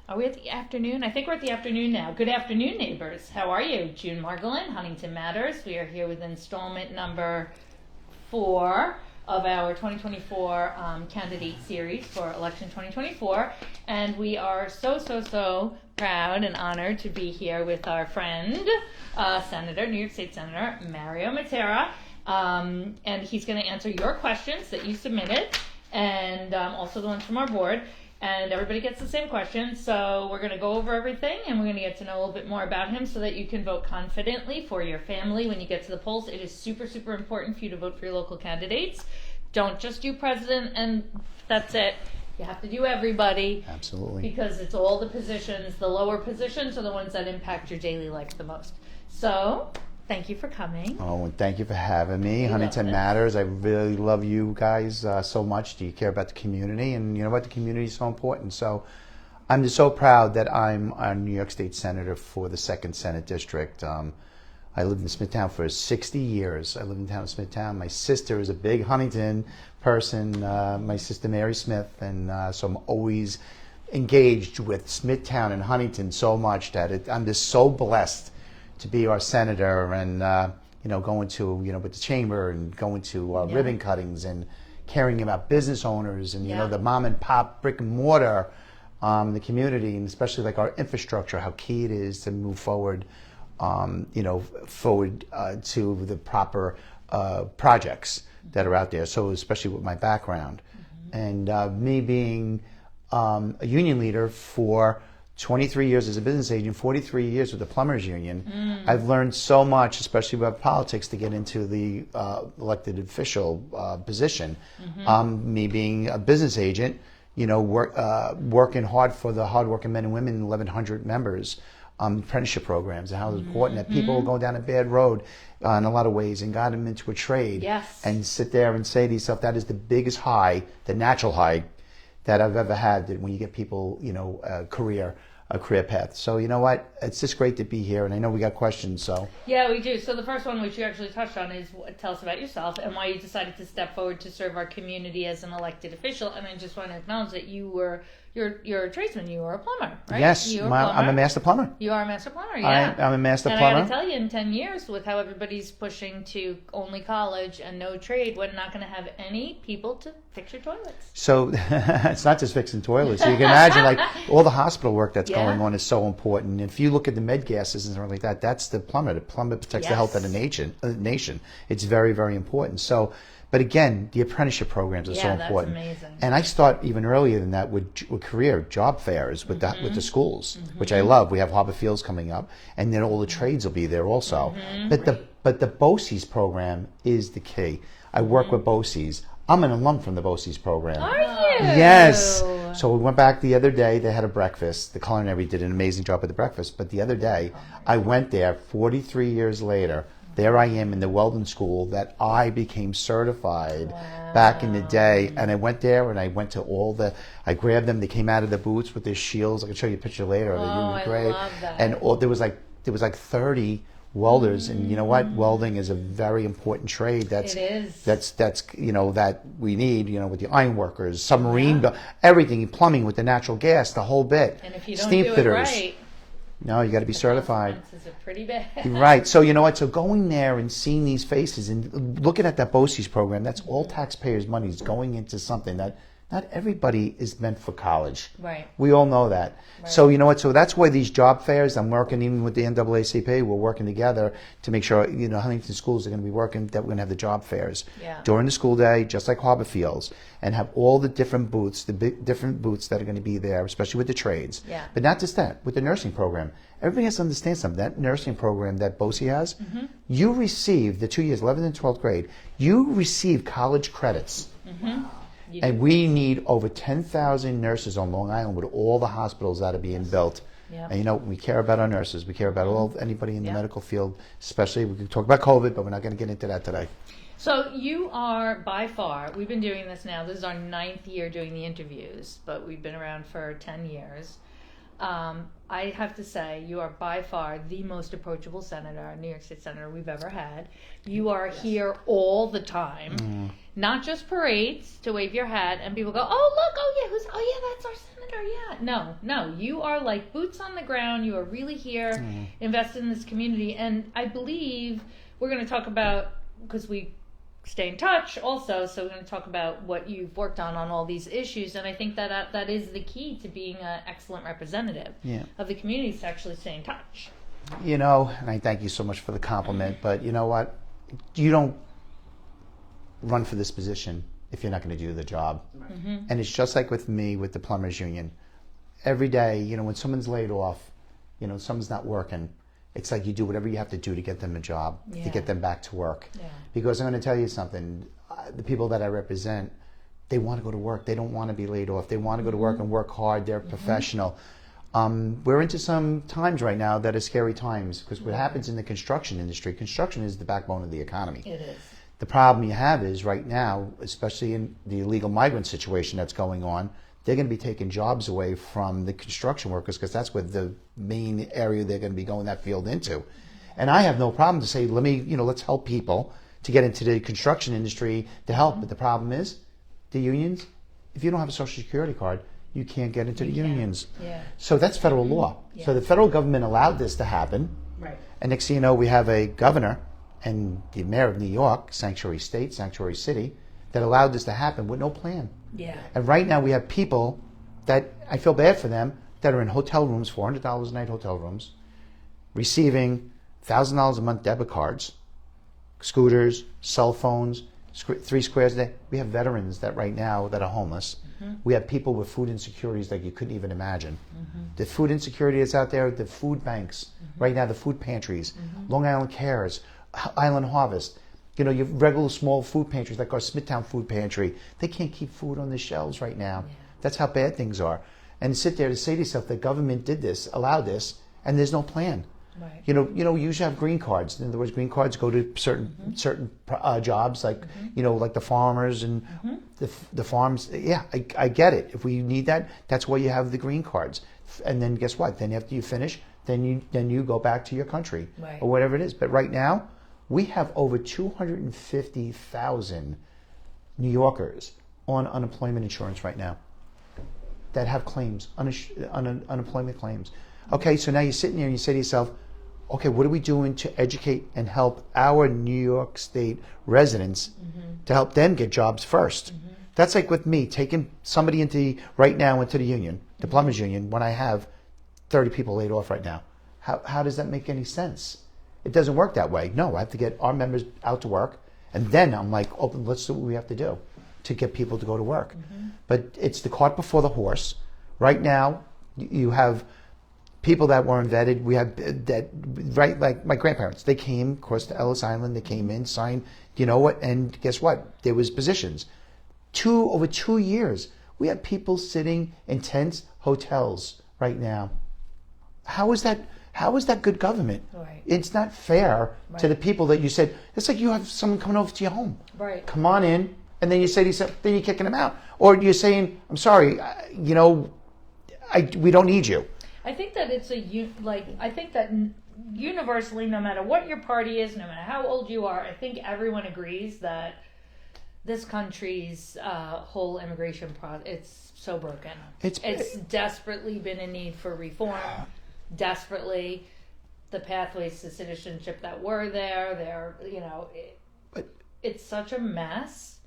Are we at the afternoon? I think we're at the afternoon now. Good afternoon, neighbors. How are you? June Margolin, Huntington Matters. We are here with installment number 4 of our 2024 candidate series for election 2024. And we are so proud and honored to be here with our friend, Senator, New York State Senator Mario Mattera. And he's going to answer your questions that you submitted and also the ones from our board. And everybody gets the same question, so we're going to go over everything, and we're going to get to know a little bit more about him so that you can vote confidently for your family when you get to the polls. It is super important for you to vote for your local candidates. Don't just do president and that's it. You have to do everybody. Absolutely. Because it's all the positions. The lower positions are the ones that impact your daily life the most. So, thank you for coming. Oh, and thank you for having me. We Huntington love it. Matters. I really love you guys so much. Do you care about the community? And you know what? The community is so important. So I'm just so proud that I'm a New York State Senator for the 2nd Senate District. I lived in Smithtown for 60 years. I lived in town of Smithtown. My sister is a big Huntington person, my sister Mary Smith, and so I'm always engaged with Smithtown and Huntington so much that I'm just so blessed to be our senator and, going to, with the chamber and going to ribbon cuttings and caring about business owners and, the mom and pop brick and mortar, the community, and especially like our infrastructure, how key it is to move forward, forward to the proper projects that are out there. So especially with my background and me being a union leader for 23 years as a business agent, 43 years with the Plumbers Union. I've learned so much, especially about politics, to get into the elected official position. Me being a business agent, working hard for the hardworking men and women, 1,100 members, apprenticeship programs, and how it's important that people go down a bad road in a lot of ways and got them into a trade. Yes. And sit there and say to yourself, that is the biggest high, the natural high that I've ever had, that when you get people, a career path. So you know what? It's just great to be here, and I know we got questions. So yeah, we do. So the first one, which you actually touched on, is tell us about yourself and why you decided to step forward to serve our community as an elected official. And I just want to acknowledge that you're a tradesman. You are a plumber, right? Yes, I'm a master plumber. You are a master plumber, yeah. I'm a master and plumber. I got to tell you, in 10 years, with how everybody's pushing to only college and no trade, we're not going to have any people to fix your toilets. So it's not just fixing toilets. So you can imagine, like, all the hospital work that's going on is so important. If you look at the med gases and something like that, that's the plumber. The plumber protects the health of the nation. It's very, very important. So, but again, the apprenticeship programs are so important. That's amazing. And I start even earlier than that with career job fairs with the schools, which I love. We have Harbor Fields coming up, and then all the trades will be there also. But the BOCES program is the key. I work with BOCES. I'm an alum from the BOCES program. Are you? Yes. So we went back the other day. They had a breakfast. The culinary did an amazing job at the breakfast. But the other day, I went there 43 years later. There I am in the welding school that I became certified back in the day. And I went there and I went to I grabbed them. They came out of the booths with their shields. I can show you a picture later. Oh, I love that. And there was like 30 welders, and you know what? Welding is a very important trade. That's that we need. With the iron workers, submarine, everything, plumbing with the natural gas, the whole bit. And if you don't steam do fitters. it right, no, you got to be certified. consequences are pretty bad. Right. So you know what? So going there and seeing these faces and looking at that BOCES program, that's all taxpayers' money is going into something that not everybody is meant for college. Right. We all know that. Right. So you know what? So that's why these job fairs, I'm working even with the NAACP, we're working together to make sure, Huntington schools are going to be working, that we're going to have the job fairs during the school day, just like Harbor Fields, and have all the different booths, different booths that are going to be there, especially with the trades. Yeah. But not just that, with the nursing program. Everybody has to understand something. That nursing program that BOCE has, you receive the 2 years, 11th and 12th grade, you receive college credits. And we need over 10,000 nurses on Long Island with all the hospitals that are being built. Yep. And we care about our nurses. We care about anybody in the medical field, especially, we can talk about COVID, but we're not going to get into that today. So you are by far, we've been doing this now, this is our 9th year doing the interviews, but we've been around for 10 years. I have to say, you are by far the most approachable senator, New York State senator we've ever had. You are here all the time, not just parades to wave your hat and people go, oh look, that's our senator, yeah. No, you are like boots on the ground. You are really here, invested in this community, and I believe we're going to talk about, because we stay in touch also, so we're going to talk about what you've worked on all these issues, and I think that is the key to being an excellent representative of the community, is to actually stay in touch. And I thank you so much for the compliment, but you know what? You don't run for this position if you're not going to do the job. And it's just like with me with the plumbers union. Every day, when someone's laid off, someone's not working, it's like you do whatever you have to do to get them a job, to get them back to work. Because I'm going to tell you something, the people that I represent, they want to go to work. They don't want to be laid off. They want to go to work and work hard. They're professional. We're into some times right now that are scary times, because what happens in the construction industry, construction is the backbone of the economy. It is. The problem you have is right now, especially in the illegal migrant situation that's going on, they're going to be taking jobs away from the construction workers, because that's where the main area they're going to be going that field into. And I have no problem to say, let's help people to get into the construction industry to help. But the problem is, the unions, if you don't have a Social Security card, you can't get into the unions. So that's federal law. So the federal government allowed this to happen. And next thing you know, we have a governor and the mayor of New York, sanctuary state, sanctuary city, that allowed this to happen with no plan. And right now we have people that, I feel bad for them, that are in hotel rooms, $400 a night hotel rooms, receiving $1,000 a month debit cards, scooters, cell phones, 3 squares a day. We have veterans that right now that are homeless. We have people with food insecurities like you couldn't even imagine. The food insecurity that's out there, the food banks, right now the food pantries, Long Island Cares, Island Harvest. Your regular small food pantries like our Smithtown food pantry, they can't keep food on the shelves right now. That's how bad things are. And sit there to say to yourself, the government did this, allowed this, and there's no plan. You usually have green cards. In other words, green cards go to certain jobs, like like the farmers and the farms. Yeah, I get it. If we need that, that's why you have the green cards. And then guess what? Then after you finish, then you go back to your country or whatever it is. But right now, we have over 250,000 New Yorkers on unemployment insurance right now that have claims, unemployment claims. Okay, so now you're sitting there and you say to yourself, okay, what are we doing to educate and help our New York State residents to help them get jobs first? That's like with me, taking somebody right now into the union, the plumbers union, when I have 30 people laid off right now. How does that make any sense? It doesn't work that way. No, I have to get our members out to work, and then I'm like, let's do what we have to do to get people to go to work. But it's the cart before the horse. Right now, you have people that weren't vetted. We have like my grandparents. They came across to Ellis Island. They came in, signed, and guess what? There was positions. Over 2 years, we have people sitting in tents, hotels right now. How is that good government? It's not fair to the people that you said. It's like you have someone coming over to your home. Come on in, and then you say to yourself, then you're kicking them out, or you're saying, I'm sorry, we don't need you. I think that I think that universally, no matter what your party is, no matter how old you are, I think everyone agrees that this country's whole immigration process, it's so broken. It's desperately been in need for reform. Desperately, the pathways to citizenship that were there, it's such a mess,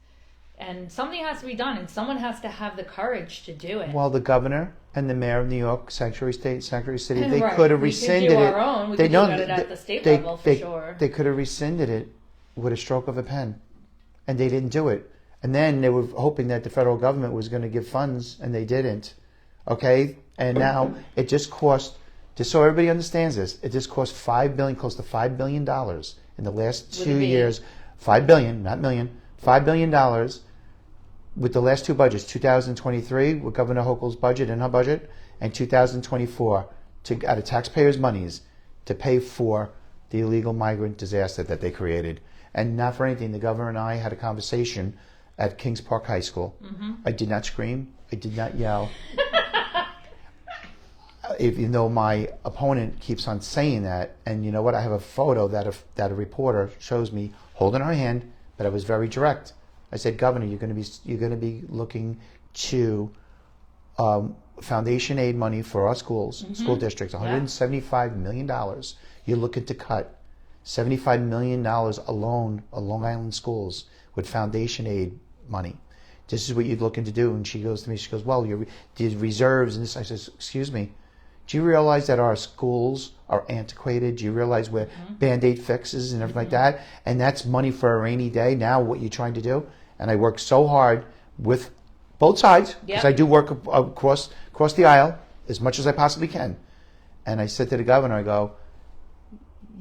and something has to be done, and someone has to have the courage to do it. Well, the governor and the mayor of New York, sanctuary state, sanctuary city, they could have rescinded it. We could do our own. We could do it at the state level for sure. They could have rescinded it with a stroke of a pen, and they didn't do it. And then they were hoping that the federal government was going to give funds, and they didn't. Okay, and now it just cost. Just so everybody understands this, it just cost close to $5 billion in the last 2 years. $5 billion, not million. $5 billion with the last 2 budgets, 2023 with Governor Hochul's budget and her budget, and 2024 out of taxpayers' monies to pay for the illegal migrant disaster that they created. And not for anything, the governor and I had a conversation at Kings Park High School. I did not scream. I did not yell. even though my opponent keeps on saying that, and you know what, I have a photo that a reporter shows me holding her hand, but I was very direct. I said, Governor, you're going to be looking to foundation aid money for our schools, school districts, $175 million. You're looking to cut $75 million alone on Long Island schools with foundation aid money. This is what you're looking to do. And she goes to me, she goes, well, the reserves and this. I says, excuse me, do you realize that our schools are antiquated? Do you realize we're Band-Aid fixes and everything like that? And that's money for a rainy day. Now what you're trying to do? And I work so hard with both sides, because I do work across the aisle as much as I possibly can. And I said to the governor, I go,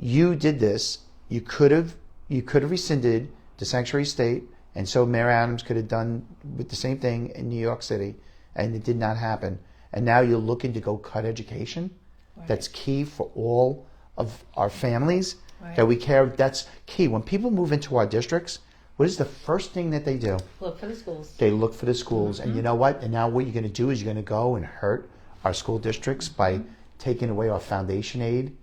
you did this. You could have rescinded the sanctuary state, and so Mayor Adams could have done with the same thing in New York City, and it did not happen. And now you're looking to go cut education. Right. That's key for all of our families that we care. That's key. When people move into our districts, what is the first thing that they do? Look for the schools. They look for the schools. And you know what? And now what you're going to do is you're going to go and hurt our school districts by taking away our foundation aid.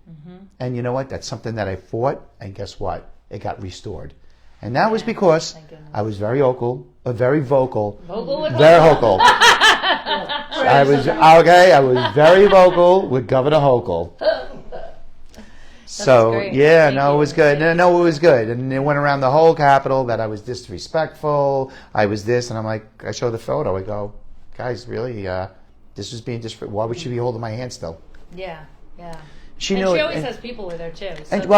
And you know what? That's something that I fought, and guess what? It got restored. And that was because I was very vocal. Very vocal. Very vocal. I was very vocal with Governor Hochul. So great. yeah, no, it was good. No, it was good. And it went around the whole Capitol that I was disrespectful. I was this, and I'm like, I show the photo. I go, guys, really, this was being disrespectful. Why would she be holding my hand still? Yeah. She always has people with her too. So and,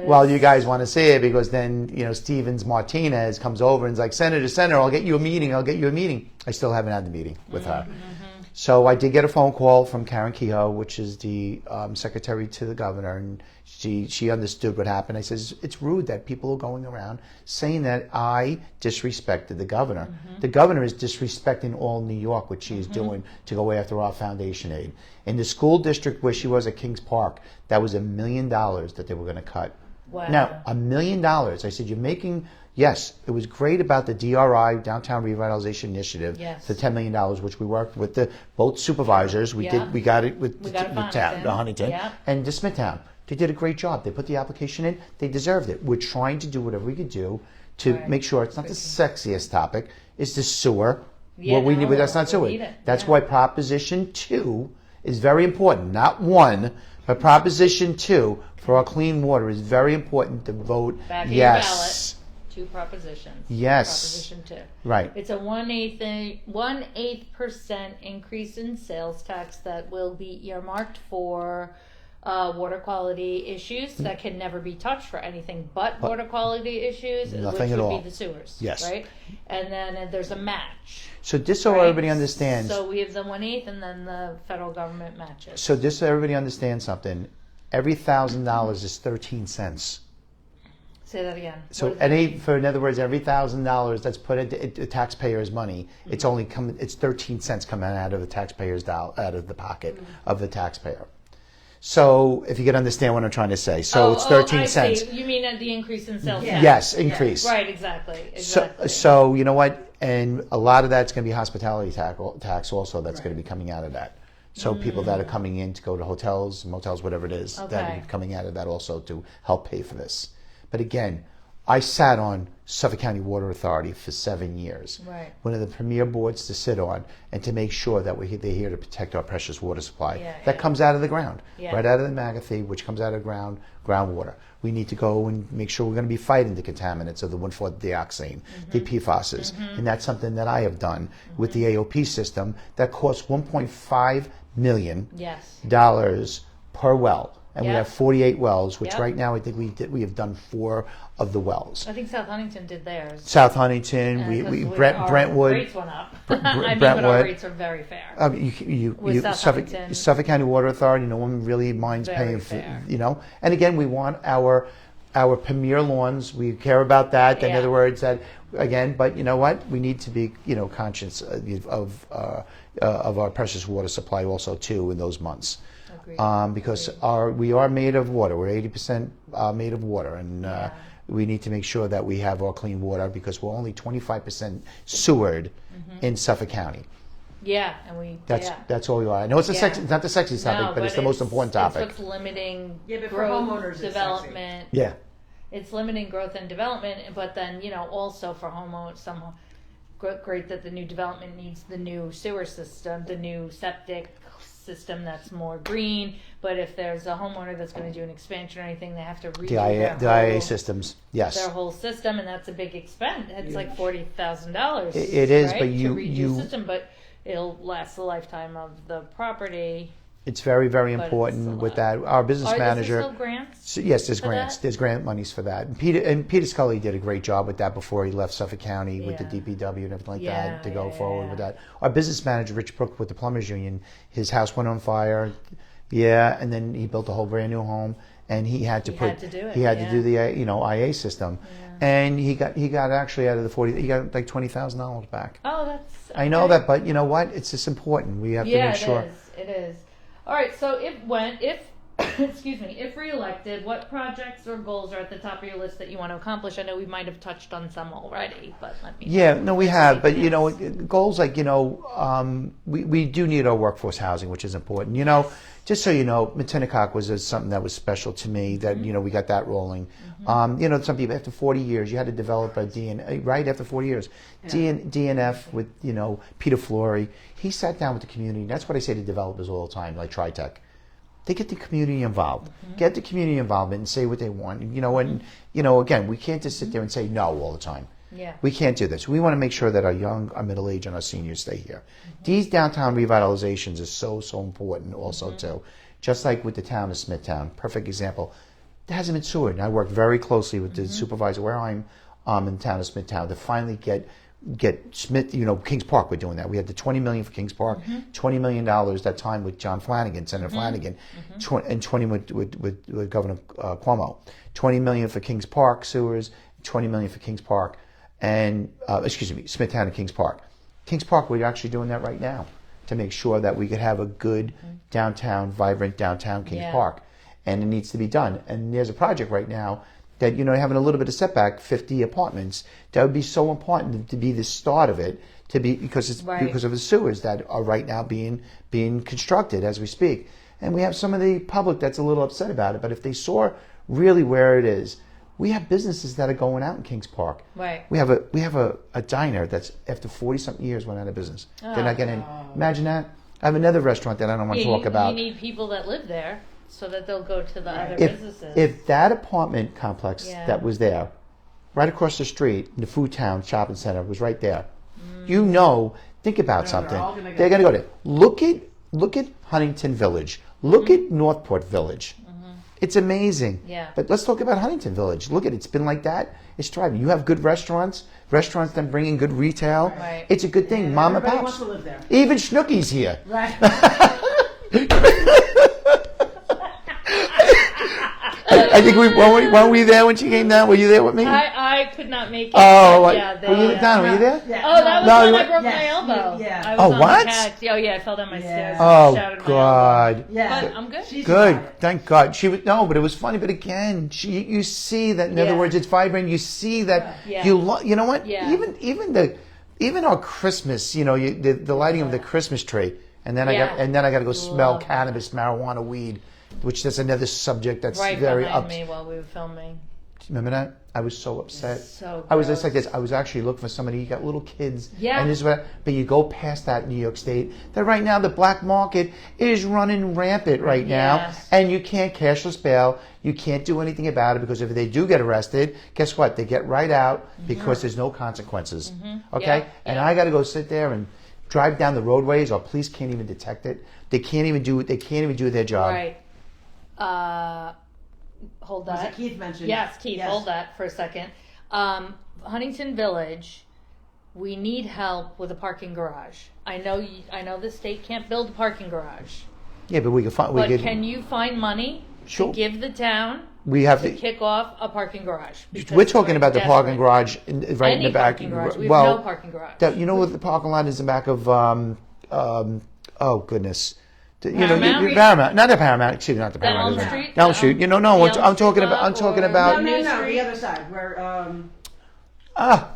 well, you guys want to see it because then Stevens Martinez comes over and is like, Senator, I'll get you a meeting. I still haven't had the meeting with her. So I did get a phone call from Karen Kehoe, which is the secretary to the governor, and she understood what happened. I says, it's rude that people are going around saying that I disrespected the governor. The governor is disrespecting all New York, what she is doing to go after our foundation aid. In the school district where she was at Kings Park, that was $1 million that they were going to cut. Wow. Now, $1 million. I said, you're making... Yes, it was great about the DRI, Downtown Revitalization Initiative, the $10 million, which we worked with both supervisors. We got it with the Huntington and the Smithtown. They did a great job. They put the application in. They deserved it. We're trying to do whatever we could do to make sure it's not the sexiest topic. It's the sewer. That's not sewer. That's why Proposition 2 is very important. Not 1, but Proposition 2 for our clean water is very important to vote yes. 2 propositions. Yes. Proposition 2. Right. It's a 1/8% increase in sales tax that will be earmarked for water quality issues that can never be touched for anything but water quality issues, nothing which at would all. Be the sewers. Yes. Right? And then there's a match. So just so everybody understands. So we have the 1/8 and then the federal government matches. So just so everybody understands something, every $1,000 is 13 cents. Say that again. So in other words, every $1,000 that's put into taxpayers' money, it's 13 cents coming out of the taxpayer's out of the pocket of the taxpayer. So if you can understand what I'm trying to say, so it's 13 cents. See. You mean the increase in sales tax? Yes, increase. Right, exactly. So you know what? And a lot of that's going to be hospitality tax also. That's going to be coming out of that. So people that are coming in to go to hotels, motels, whatever it is, that are coming out of that also to help pay for this. But again, I sat on Suffolk County Water Authority for 7 years. Right. One of the premier boards to sit on and to make sure that they're here to protect our precious water supply. That comes out of the ground, right out of the Magathy, which comes out of groundwater. We need to go and make sure we're going to be fighting the contaminants of the 1,4-dioxane, the PFASs. And that's something that I have done with the AOP system that costs $1.5 million per well. And we have 48 wells, which right now I think we have done 4 of the wells. I think South Huntington did theirs. South Huntington, Brentwood. Rates went up. But our rates are very fair. Suffolk County Water Authority, no one really minds paying for, And again, we want our premier lawns. We care about that. In other words, but you know what? We need to be, conscious of our precious water supply also too in those months. Because we are made of water. We're 80% made of water, and we need to make sure that we have our clean water because we're only 25% sewered in Suffolk County. Yeah, and we. That's all we are. I know it's it's not the sexiest topic, but it's the most important topic. It's what's limiting but for growth, homeowners, development. Yeah. It's limiting growth and development, but then also for homeowners, great that the new development needs the new sewer system, the new septic system that's more green. But if there's a homeowner that's going to do an expansion or anything, they have to redo the IA systems. Yes. Their whole system, and that's a big expense. It's like $40,000. It is, right, but to redo the system, but it'll last the lifetime of the property. It's very, very important with that. Our business manager. Are there still grants? Yes, there's grants. That? There's grant monies for that. And Peter Scully did a great job with that before he left Suffolk County with the DPW and everything like that to go forward with that. Our business manager, Rich Brook, with the Plumbers Union, his house went on fire. Yeah, and then he built a whole brand new home, and he had to do the IA system, and he got actually out of the 40, he got like $20,000 back. Oh, that's. Okay. I know that, but you know what? It's just important. We have to make sure. It is. All right. So if reelected, what projects or goals are at the top of your list that you want to accomplish? I know we might have touched on some already, but let me. Yeah, no, we have, but goals like we do need our workforce housing, which is important. Just so you know, Matteera was something that was special to me. That we got that rolling. Some people after 40 years, you had to develop a DNA right after 40 years. DNF with Peter Flory. He sat down with the community. That's what I say to developers all the time, like TriTech. They get the community involved. Get the community involvement and say what they want. And again, we can't just sit there and say no all the time. Yeah. We can't do this. We want to make sure that our young, our middle age, and our seniors stay here. These downtown revitalizations is so important also too. Just like with the town of Smithtown, perfect example. It hasn't been sewered. And I work very closely with the supervisor where I'm in the town of Smithtown to finally get Smith, Kings Park, we're doing that. We had the $20 million for Kings Park, $20 million that time with John Flanagan, Senator Flanagan, and $20 with Governor Cuomo. $20 million for Kings Park sewers, $20 million for Kings Park, and Smithtown and Kings Park. Kings Park, we're actually doing that right now to make sure that we could have a good downtown, vibrant downtown Kings Park, and it needs to be done. And there's a project right now that having a little bit of setback, 50 apartments, that would be so important to be the start of it, because of the sewers that are right now being constructed as we speak. And we have some of the public that's a little upset about it, but if they saw really where it is, we have businesses that are going out in Kings Park. Right. We have a diner that's after 40-something years went out of business. They're not getting. Imagine that. I have another restaurant that I don't want to talk about. You need people that live there so that they'll go to the other businesses. If that apartment complex that was there, right across the street, the Food Town Shopping Center was right there. Think about something. They're going to go there. Look at Huntington Village. Look at Northport Village. It's amazing. Yeah. But let's talk about Huntington Village. Look at it. It's been like that. It's thriving. You have good restaurants that bring in good retail. Right. It's a good thing. And Mom and everybody pops. wants to live there. Even Schnooky's here. Right. I think weren't we there when she came down? Were you there with me? I could not make it. Oh, but were you down? Were you there? Yeah. Oh, that was No, when I broke my elbow. Yeah. I was Oh, on what? The couch. Oh, yeah, I fell down my stairs. Oh, Shattered my God. elbow. Yeah. But I'm good. She's Good. got it. Thank God. But it was funny. But again, you see that. In other words, it's vibrant. You see that. Yeah. You know what? Yeah. Even our Christmas. The lighting of the Christmas tree, and then I got to go smell cannabis, marijuana, weed, which is another subject that's Right very behind me while we were filming. Remember that? I was so upset. So I was just gross. like this. I was actually looking for somebody. You got little kids. Yeah. And this is what. But you go past that in New York State. That right now the black market is running rampant right now, Yes. and you can't cashless bail. You can't do anything about it because if they do get arrested, guess what? They get right out because there's no consequences. Okay. Yeah. And I got to go sit there and drive down the roadways. Our police can't even detect it. They can't even do it. They can't even do their job. Right. Hold Was that. it Keith mentioned? Yes, Keith, hold that for a second. Huntington Village, we need help with a parking garage. I know the state can't build a parking garage. Yeah, but we can find. But can you find money Sure. to give the town We have to to. kick off a parking garage? Because We're talking about the parking desperate. garage right in Any the back. parking garage. We have well, no parking garage. you know what the parking lot is in the back of? Oh goodness. Paramount? Paramount, not the Paramount. Excuse me, not the That Paramount. Elm isn't it? Street? Elm Street. The I'm Elm talking Street about. I'm Club talking or- about. No, New the Street? other side where Ah,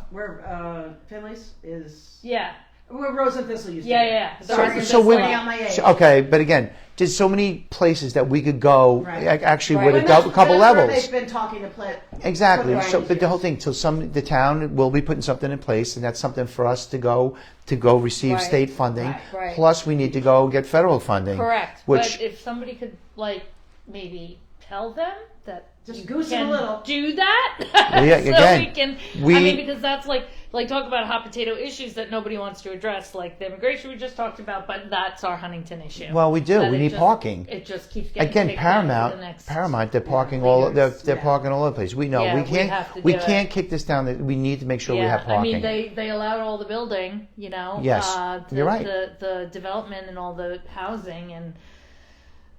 Finley's is. Yeah. Where Rose and Thistle used to Yeah, be. yeah. The Sorry, Rose and just Thistle. pointing out my age. Okay, but again, there's so many places that we could go. Right. Actually, Right. with And a that's- couple that's where levels. they've been talking to plant. Exactly. Right. So, but the whole thing, till the town will be putting something in place, and that's something for us to go receive Right. state funding. Right. Plus, we need to go get federal funding. Correct. Which But if somebody could, like, maybe tell them that Just you goose 'em can a little. do that, yeah, so again, we can. we- I mean, because that's like talk about hot potato issues that nobody wants to address, like the immigration we just talked about. But that's our Huntington issue. well, we do. That We it need just- parking. It just keeps getting Again, kicked down to Paramount. the next. Paramount. They're parking leaders. they're Yeah. parking all over the place. We know Yeah, we we can't. have to We do it. can't kick this down. We need to make sure we have I parking. mean, they allowed all the building, you know. Yes, you're right. The development and all the housing, and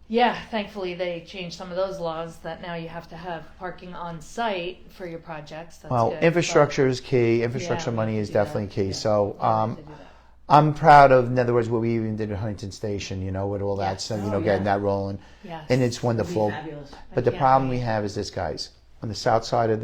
yeah, thankfully they changed some of those laws that now you have to have parking on site for your projects. That's Well, good. infrastructure is key. Infrastructure we money have is to do that. definitely key. Yeah. So, Yeah, we have to do that. I'm proud of, in other words, what we even did at Huntington Station, you know, with all that Yes. stuff, you Oh, know, yeah. getting that rolling. Yes. And it's It'd be wonderful. fabulous. But the can't problem wait. we have is this, guys. On the south side of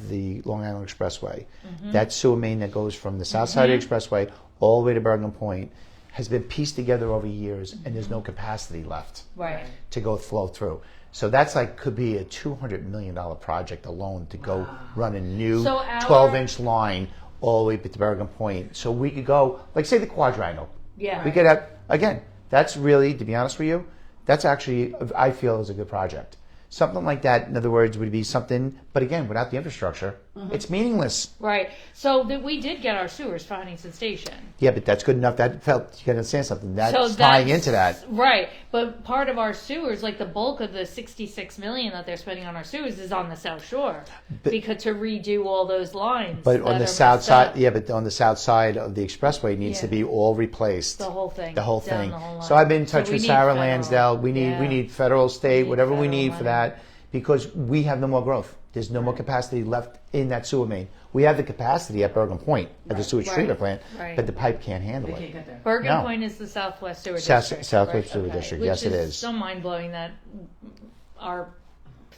the Long Island Expressway, Mm-hmm. that sewer main that goes from the south side of the expressway all the way to Bergen Point has been pieced together over years, and there's no capacity left Right. to go flow through. So that's like could be a $200 million project alone to go run a new So our- 12-inch line all the way to Bergen Point. So we could go, like say the quadrangle. Yeah. We could have, again, that's really, to be honest with you, that's actually, I feel is a good project. Something like that, in other words, would be something, but again, without the infrastructure, it's meaningless. Right. So that we did get our sewers for Huntington Station. Yeah, but that's good enough. That felt, you gotta understand something. That's So tying that's- into that. Right. But part of our sewers, like the bulk of the 66 million that they're spending on our sewers is on the South Shore. Because to redo all those lines. But that on the are south messed side, up. yeah, but on the south side of the expressway needs to Yeah. be all replaced. The whole thing. The whole down thing. the whole So line. I've been in touch So we with need Sarah federal. Lansdale. We Yeah. need federal, state, need whatever we federal need for money. that, because we have no more growth. There's no more capacity left in that sewer main. We have the capacity at Bergen Point at the sewage Right. treatment plant, Right. but the pipe can't handle They can't it. get there. Bergen No. Point is the Southwest Sewer South- District. Southwest right? Sewer Okay. District. Which Yes, it is. So mind blowing that our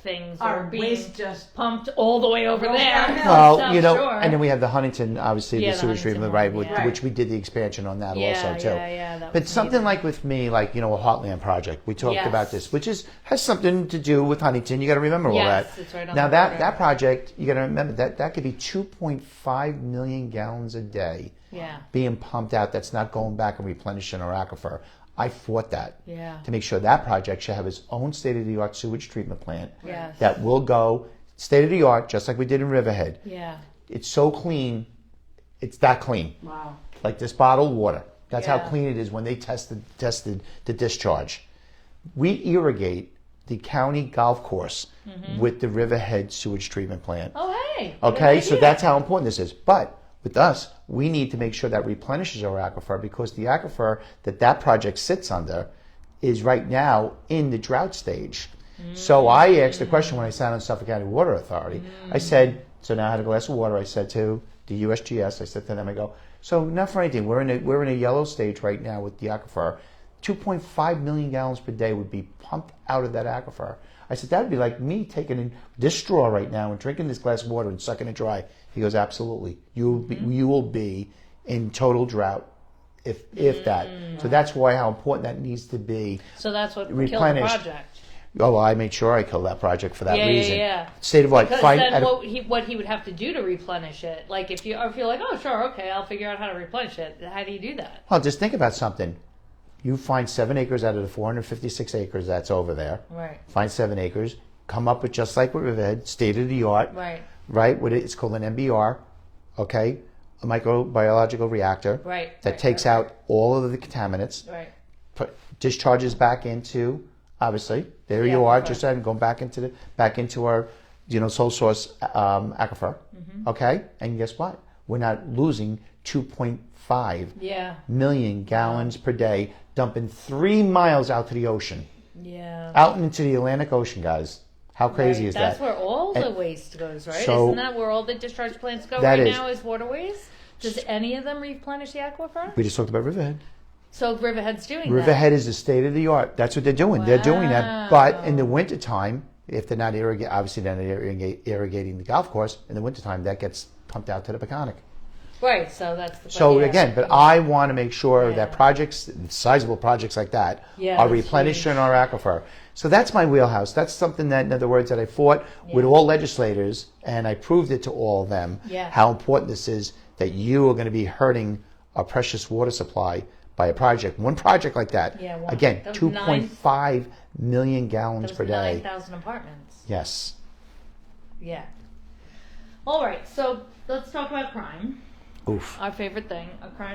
things Our are being waste just pumped all the way over Rolls there. downhill. Well, South you know, Shore. and then we have the Huntington, obviously, Yeah, the the sewage Huntington treatment, one, right, yeah. which we did the expansion on that Yeah, also, too. yeah, that But was something amazing. like with me, like, you know, a Heartland project, we talked Yes. about this, which has something to do with Huntington. You got to remember all Yes, that. it's right on Now, the that border. that project, you got to remember that could be 2.5 million gallons a day Yeah. being pumped out. That's not going back and replenishing our aquifer. I fought that Yeah. to make sure that project should have its own state-of-the-art sewage treatment plant Yes. that will go state-of-the-art, just like we did in Riverhead. Yeah. It's so clean. It's that clean. Wow. Like this bottled water. That's how Yeah. clean it is when they tested the discharge. We irrigate the county golf course with the Riverhead sewage treatment plant. Oh, hey. Okay, good so idea. that's how important this is. But with us, we need to make sure that replenishes our aquifer, because the aquifer that project sits under is right now in the drought stage. So I asked the question when I sat on Suffolk County Water Authority. I said, so now I had a glass of water. I said to the USGS, I said to them, I go, so not for anything, we're in a yellow stage right now with the aquifer. 2.5 million gallons per day would be pumped out of that aquifer. I said, that would be like me taking this straw right now and drinking this glass of water and sucking it dry. He goes, absolutely. You will be in total drought if that. So that's why how important that needs to be. So that's what killed the replenished. project. Oh, well, I made sure I killed that project for that Yeah, reason. yeah. State of what? Because Find then at a- what he would have to do to replenish it, like if you're like, oh sure, okay, I'll figure out how to replenish it. How do you do that? well, just think about something. You find 7 acres out of the 456 acres that's over there. Right. Find 7 acres. Come up with, just like with Riverhead, state of the art. Right. Right. It's called an MBR. Okay. A microbiological reactor. Right. That right, takes right, out all of the contaminants. Right. Discharges back into, obviously, there Yeah, you are, right. just going back into our, sole source aquifer. Mm-hmm. Okay, and guess what? We're not losing 2.5 Yeah. million gallons per day, dumping 3 miles out to the ocean, Yeah. out into the Atlantic Ocean, guys. How crazy Right. is That's that? where all the And- waste goes, right? So- Isn't that where all the discharge plants go That right is. now? Is waterways? Does any of them replenish the aquifer? We just talked about Riverhead. So Riverhead's doing that. Riverhead is the state of the art. That's what they're doing. They're doing that. But in the Wow. wintertime, if they're not irrigating the golf course, in the wintertime, that gets pumped out to the Peconic. Right, so that's the So yeah. again, but I want to make sure Yeah. that projects, sizable projects like that, Yeah, are that's replenished huge. in our aquifer. So that's my wheelhouse. That's something that, in other words, that I fought with Yeah. all legislators, and I proved it to all of them Yeah. how important this is. That you are going to be hurting our precious water supply by a project, one project like that. Yeah, one. Again, That was 2.5 million gallons Those per day. 9,000 apartments. Yes. Yeah. All right, so let's talk about crime. Oof. Our favorite thing,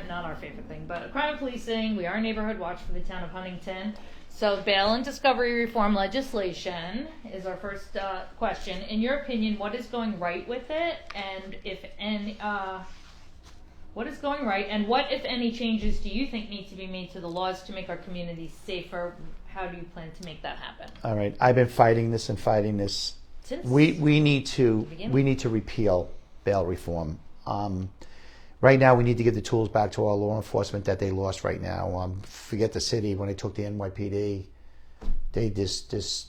not our favorite thing, but crime and policing. We are a neighborhood watch for the town of Huntington. So bail and discovery reform legislation is our first question. In your opinion, what is going right with it, and what is going right, and what, if any, changes do you think need to be made to the laws to make our communities safer? How do you plan to make that happen? All right. I've been fighting this. Since We need to repeal bail reform. Right now, we need to give the tools back to our law enforcement that they lost right now. Forget the city. When they took the NYPD, they just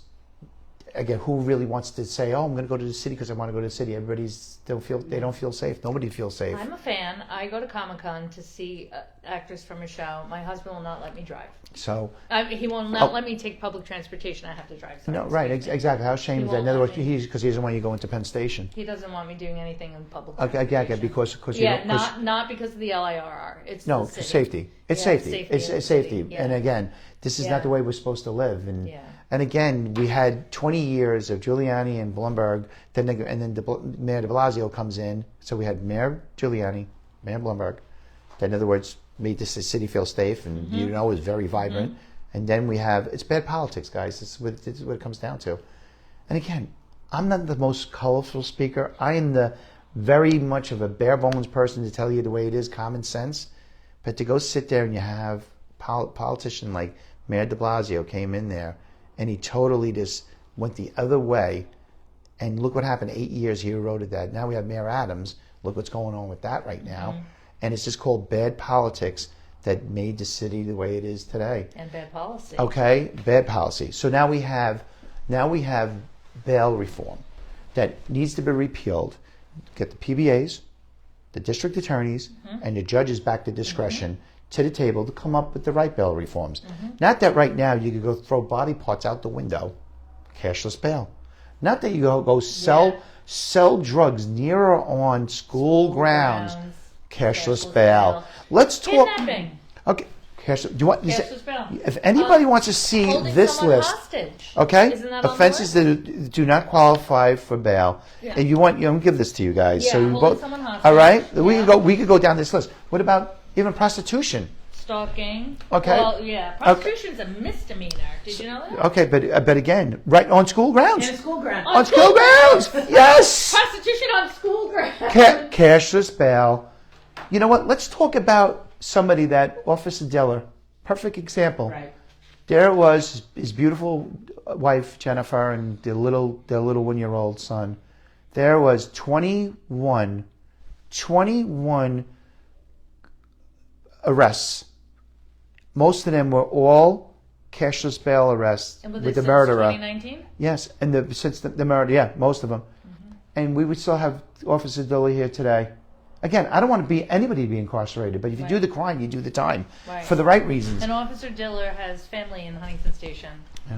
again, who really wants to say, "Oh, I'm going to go to the city because I want to go to the city"? They don't feel safe. Nobody feels safe. I'm a fan. I go to Comic-Con to see actors from a show. My husband will not let me drive. So He will not let me take public transportation. I have to drive. Sorry, no, right, exactly. How shame is that? In won't other let words, me. because he doesn't want you to go into Penn Station. He doesn't want me doing anything in public Okay, transportation. because you Yeah, don't, 'cause- not because of the LIRR. It's no, the city. safety. It's Yeah, safety. safety It's of the safety. city, yeah. And again, this is Yeah. not the way we're supposed to live. Yeah. And again, we had 20 years of Giuliani and Bloomberg, and then Mayor de Blasio comes in. So we had Mayor Giuliani, Mayor Bloomberg, that in other words made this city feel safe, and Mm-hmm. it was very vibrant. And then we have, it's bad politics, guys. This is what it comes down to. And again, I'm not the most colorful speaker. I am the very much of a bare bones person to tell you the way it is, common sense. But to go sit there and you have politician like Mayor de Blasio came in there and he totally just went the other way. And look what happened. 8 years he eroded that. Now we have Mayor Adams. Look what's going on with that right now. And it's just called bad politics that made the city the way it is today. And bad policy. Okay, bad policy. So now we have bail reform that needs to be repealed. Get the PBAs, the district attorneys, and the judges back to discretion to the table to come up with the right bail reforms. Not that right now you could go throw body parts out the window, cashless bail. Not that you go sell drugs near or on school grounds, cashless bail. Let's talk. Kidnapping. Okay, do you want? Cashless bail. If anybody wants to see Holding this someone list, hostage. okay, Isn't that on the offenses list? that do not qualify for bail. Yeah. And you want, I'm give this to you guys. Yeah, so you holding both, someone hostage. all right. We Yeah. could go down this list. What about even prostitution? Stalking. Okay. Well, yeah. Prostitution's a misdemeanor. Did you know that? Okay, but again, right on school grounds. In a school ground. On school grounds, yes. Prostitution on school grounds. Cashless bail. You know what? Let's talk about somebody that Officer Diller, perfect example. Right. There was his beautiful wife Jennifer and their little 1-year-old son. There was 21 arrests. Most of them were all cashless bail arrests And was with it the since murderer. 2019? Yes, and since the murder, yeah, most of them. And we would still have Officer Diller here today. Again, I don't want anybody to be incarcerated, but if you do the crime, you do the time Right. for the right reasons. And Officer Diller has family in Huntington Station.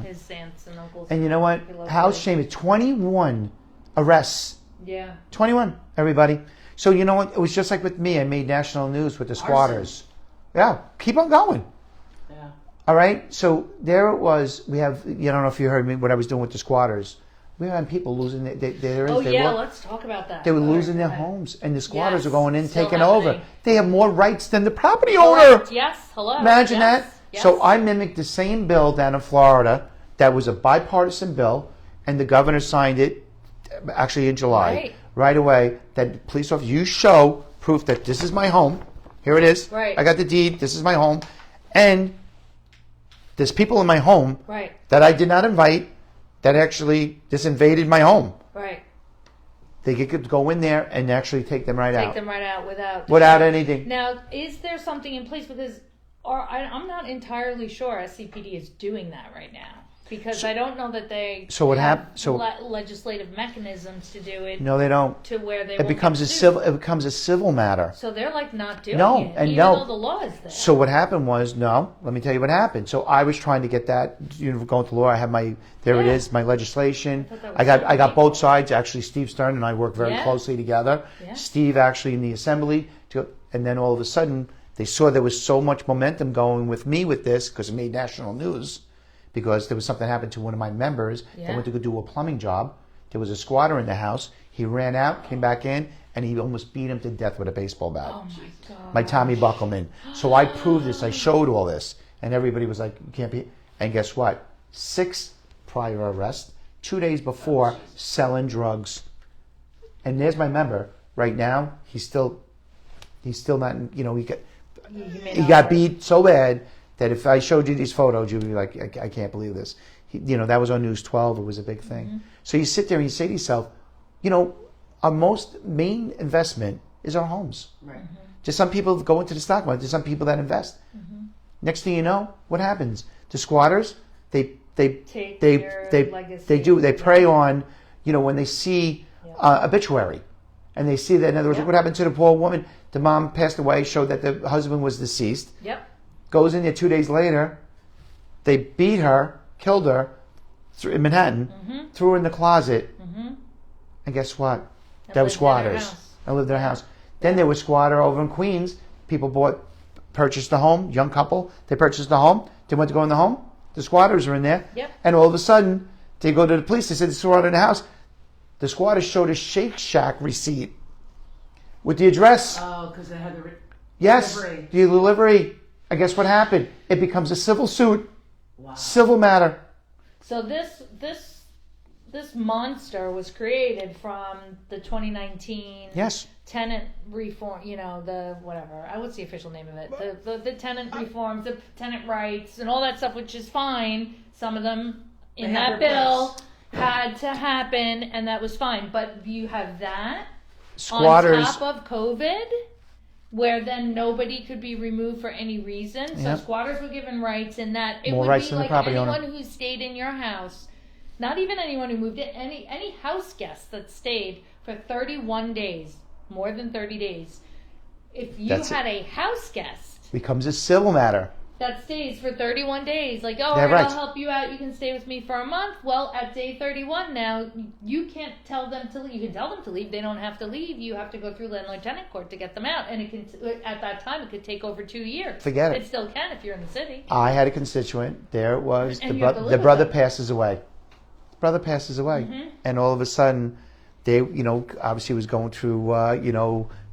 His aunts and uncles. And you know what? He loves How it. shame it. 21 arrests. Yeah. 21, everybody. So you know what? It was just like with me. I made national news with the squatters. Yeah, keep on going. Yeah. All right. So there it was. We have. You don't know if you heard me what I was doing with the squatters. We had people losing Let's talk about that. They were All right, losing their go ahead. homes, and the squatters Yes, were going in, still taking over. happening. They have more rights than the property owner. Correct. Yes. Hello. Imagine Yes. that. Yes. So I mimicked the same bill down in Florida that was a bipartisan bill, and the governor signed it actually in July. Right away, that police officer, you show proof that this is my home. Here it is. Right. I got the deed. This is my home. And there's people in my home Right. that I did not invite that actually just invaded my home. Right. They could go in there and actually take them right Take out. them right out Without anything. Now, is there something in place because I'm not entirely sure SCPD is doing that right now. Because I don't know that they So what have hap- so- legislative mechanisms to do it No, they don't. to where they It won't becomes get a sued. civil. It becomes a civil matter. So they're like not doing No, it, and even no. though the law is there. So what happened was, no, let me tell you what happened. So I was trying to get that, going to law. I have it Yeah. is, my legislation. I thought that was I got so both sides. Actually, Steve Stern and I work very Yeah. closely together. Yeah. Steve actually in the assembly, and then all of a sudden they saw there was so much momentum going with me with this because it made national news. Because there was something happened to one of my members that Yeah. went to go do a plumbing job. There was a squatter in the house. He ran out, came back in, and he almost beat him to death with a baseball bat. Oh my god. My Tommy Buckelman. So I proved this. I showed all this, and everybody was like, "You can't be." And guess what? 6 prior arrests, 2 days before selling drugs. And there's my member right now. He's still not. He got beat so bad that if I showed you these photos, you'd be like, I can't believe this. That was on News 12. It was a big thing. Mm-hmm. So you sit there and you say to yourself, our most main investment is our homes. Right. Just some people go into the stock market. There's some people that invest. Mm-hmm. Next thing you know, what happens? The squatters, they Take your legacy. They prey on, when they see Yeah. obituary, and they see that. In other words, Yeah. what happened to the poor woman? The mom passed away, showed that the husband was deceased. Yep. Goes in there 2 days later, they beat her, killed her in Manhattan, threw her in the closet, and guess what? And That lived in was her squatters. house. I lived in a house. Then there was squatter over in Queens. People purchased a home, young couple. They purchased a home. They went to go in the home. The squatters are in there. Yep. And all of a sudden, they go to the police. They said, there's squatter in the house. The squatters showed a Shake Shack receipt with the address. Oh, because they had the Yes, delivery. the delivery. And guess what happened? It becomes a civil suit, Wow. civil matter. So this monster was created from the 2019 Yes. tenant reform. What's the official name of it? The tenant reforms, the tenant rights, and all that stuff, which is fine. Some of them in They that have their bill place. had to happen, and that was fine. But you have that Squatters. on top of COVID, where then nobody could be removed for any reason. So Yep. squatters were given rights in that it More would rights be than the like property owner. anyone who stayed in your house, not even anyone who moved in, any house guest that stayed for 31 days, more than 30 days. If you That's had a house guest Becomes a civil matter. that stays for 31 days, like, They all have right, rights. I'll help you out. You can stay with me for a month. Well, at day 31 now, you can't tell them to leave. You can tell them to leave. They don't have to leave. You have to go through landlord-tenant court to get them out. And it can, at that time, it could take over 2 years. Forget it. It still can if you're in the city. I had a constituent. There it was. And The, you have to live the with brother it. passes away. The brother passes away. And all of a sudden, they, obviously was going through,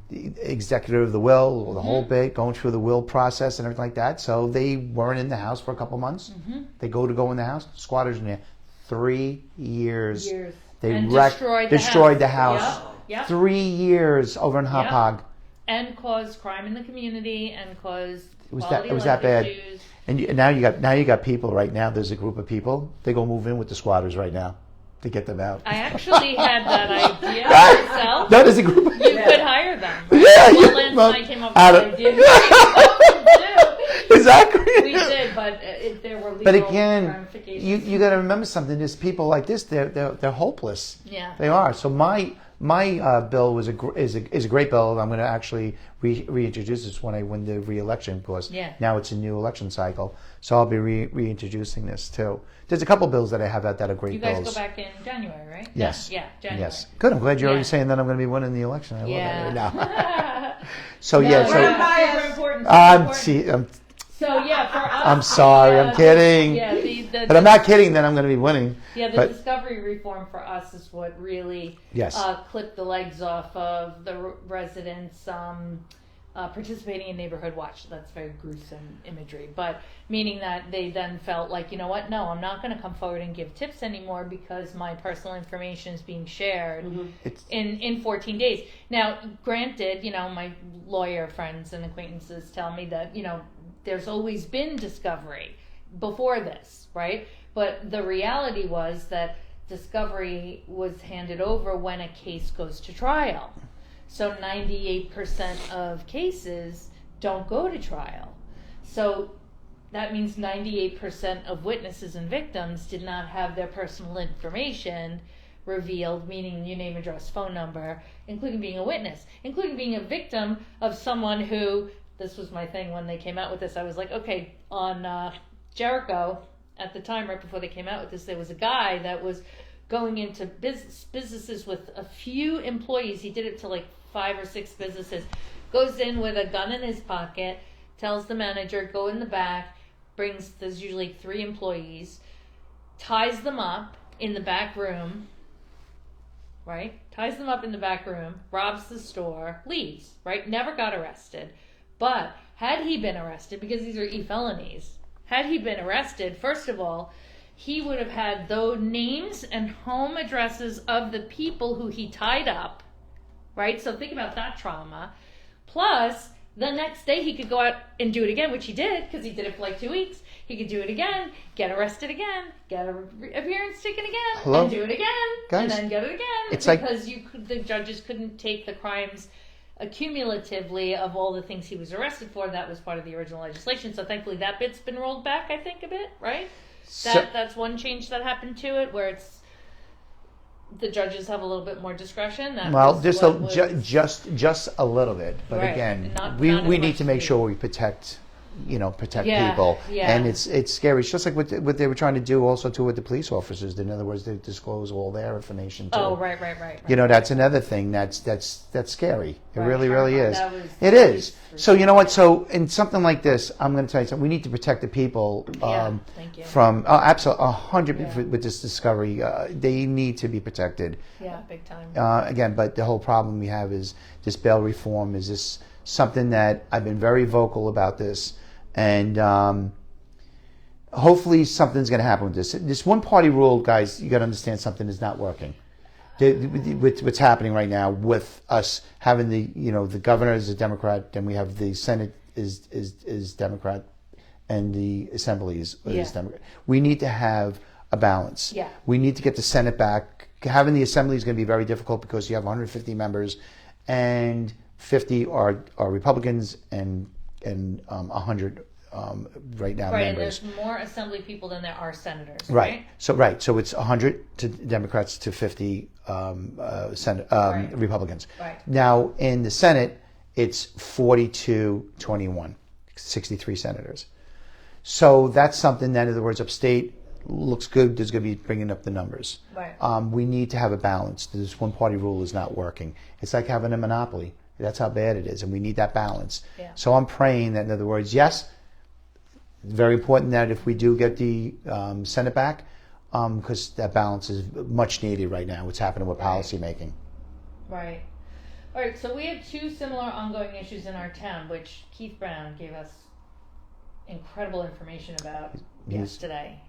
the executor of the will, or the whole bit, going through the will process and everything like that. So they weren't in the house for a couple months. They go in the house. Squatters in there. 3 years. They And wrecked, destroyed the house. Yep. Yep. 3 years over in Hauppauge. And caused crime in the community and caused It was quality that. It was of that life bad. issues. And now you got people right now. There's a group of people. They go move in with the squatters right now to get them out. I actually had that idea myself. No, there's a group. You could hire them. Yeah, Well, yeah, Lance well, and I came up I with don't- the idea. Exactly. We did, but there were legal But again, ramifications. you got to remember something. There's people like this. They're hopeless. Yeah. They are. So my bill is a great bill. I'm going to actually reintroduce this when I win the re-election, because Yeah. now it's a new election cycle. So I'll be reintroducing this too. There's a couple bills that I have that are great You guys bills. go back in January, right? Yes. Yeah, January. Yes. Good. I'm glad you're already Yeah. saying that I'm going to be winning the election. I love that right now. Yeah. So No, yeah. we're So not super important. super I'm important. So yeah, for us. I'm sorry. I'm kidding. Yeah, But I'm not kidding that I'm going to be winning. Yeah, the But discovery reform for us is what really Yes. clipped the legs off of the residents participating in Neighborhood Watch. That's very gruesome imagery, but meaning that they then felt like, you know what, no, I'm not going to come forward and give tips anymore because my personal information is being shared It's- in 14 days. Now, granted, my lawyer friends and acquaintances tell me that, there's always been discovery before this, right? But the reality was that discovery was handed over when a case goes to trial. So 98% of cases don't go to trial. So that means 98% of witnesses and victims did not have their personal information revealed, meaning your name, address, phone number, including being a witness, including being a victim of someone who, this was my thing when they came out with this, I was like, okay, on Jericho, at the time, right before they came out with this, there was a guy that was going into businesses with a few employees. He did it to like 5 or 6 businesses, goes in with a gun in his pocket, tells the manager, go in the back, there's usually 3 employees, ties them up in the back room, right? Ties them up in the back room, robs the store, leaves, right? Never got arrested. But had he been arrested, because these are felonies, had he been arrested, first of all, he would have had those names and home addresses of the people who he tied up, right? So think about that trauma. Plus, the next day he could go out and do it again, which he did, because he did it for like 2 weeks. He could do it again, get arrested again, get an appearance taken again, Hello? and do it again, Guys, and then get it again. it's because the judges couldn't take the crimes accumulatively of all the things he was arrested for. That was part of the original legislation. So thankfully that bit's been rolled back, I think, a bit, right? That's one change that happened to it, where it's the judges have a little bit more discretion. Just a little bit, but Right. again, Not we as need much to make as sure we protect Yeah, people, yeah. and it's scary. It's just like what they were trying to do also too with the police officers. In other words, they disclose all their information too. Oh, right. That's another thing that's scary. It Right. really is. That was- It is. So you know what? So in something like this, I'm going to tell you something. We need to protect the people thank you. from absolutely 100% with this discovery. They need to be protected. Yeah, big time. Again, but the whole problem we have is this bail reform. Is this something that I've been very vocal about this, and hopefully something's going to happen with this. This one-party rule, guys, you got to understand something is not working. With what's happening right now, with us having the governor is a Democrat, then we have the Senate is Democrat, and the Assembly is Democrat. We need to have a balance. Yeah. We need to get the Senate back. Having the Assembly is going to be very difficult because you have 150 members, and 50 are Republicans, and 100 right now Right, members. and there's more assembly people than there are senators, Right. So it's 100 to Democrats to 50 Republicans. Right. Now in the Senate, it's 42-21, 63 senators. So that's something that, in other words, upstate looks good. There's going to be bringing up the numbers. Right. We need to have a balance. This one-party rule is not working. It's like having a monopoly. That's how bad it is, and we need that balance. Yeah. So I'm praying that, in other words, yes, it's very important that if we do get the Senate back, because that balance is much needed right now. What's happening with policy making? Right. All right, so we have 2 similar ongoing issues in our town, which Keith Brown gave us incredible information about yesterday.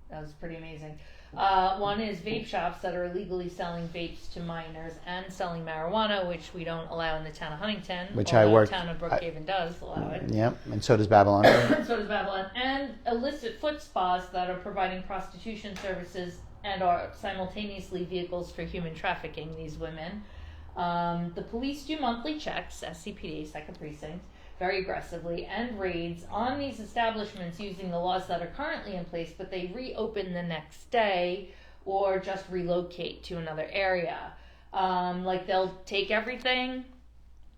That was pretty amazing. One is vape shops that are illegally selling vapes to minors and selling marijuana, which we don't allow in the town of Huntington. Which the town of Brookhaven does allow it. Yeah, and so does Babylon. So does Babylon. And illicit foot spas that are providing prostitution services and are simultaneously vehicles for human trafficking, these women. The police do monthly checks, SCPD, Second Precinct, very aggressively, and raids on these establishments using the laws that are currently in place, but they reopen the next day or just relocate to another area. Like they'll take everything,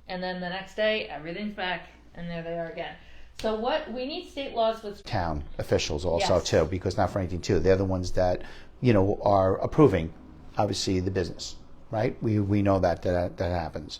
and then the next day everything's back, and there they are again. So we need state laws with Town officials also Yes. too, because not for anything too, they're the ones that are approving, obviously, the business, right? We know that happens.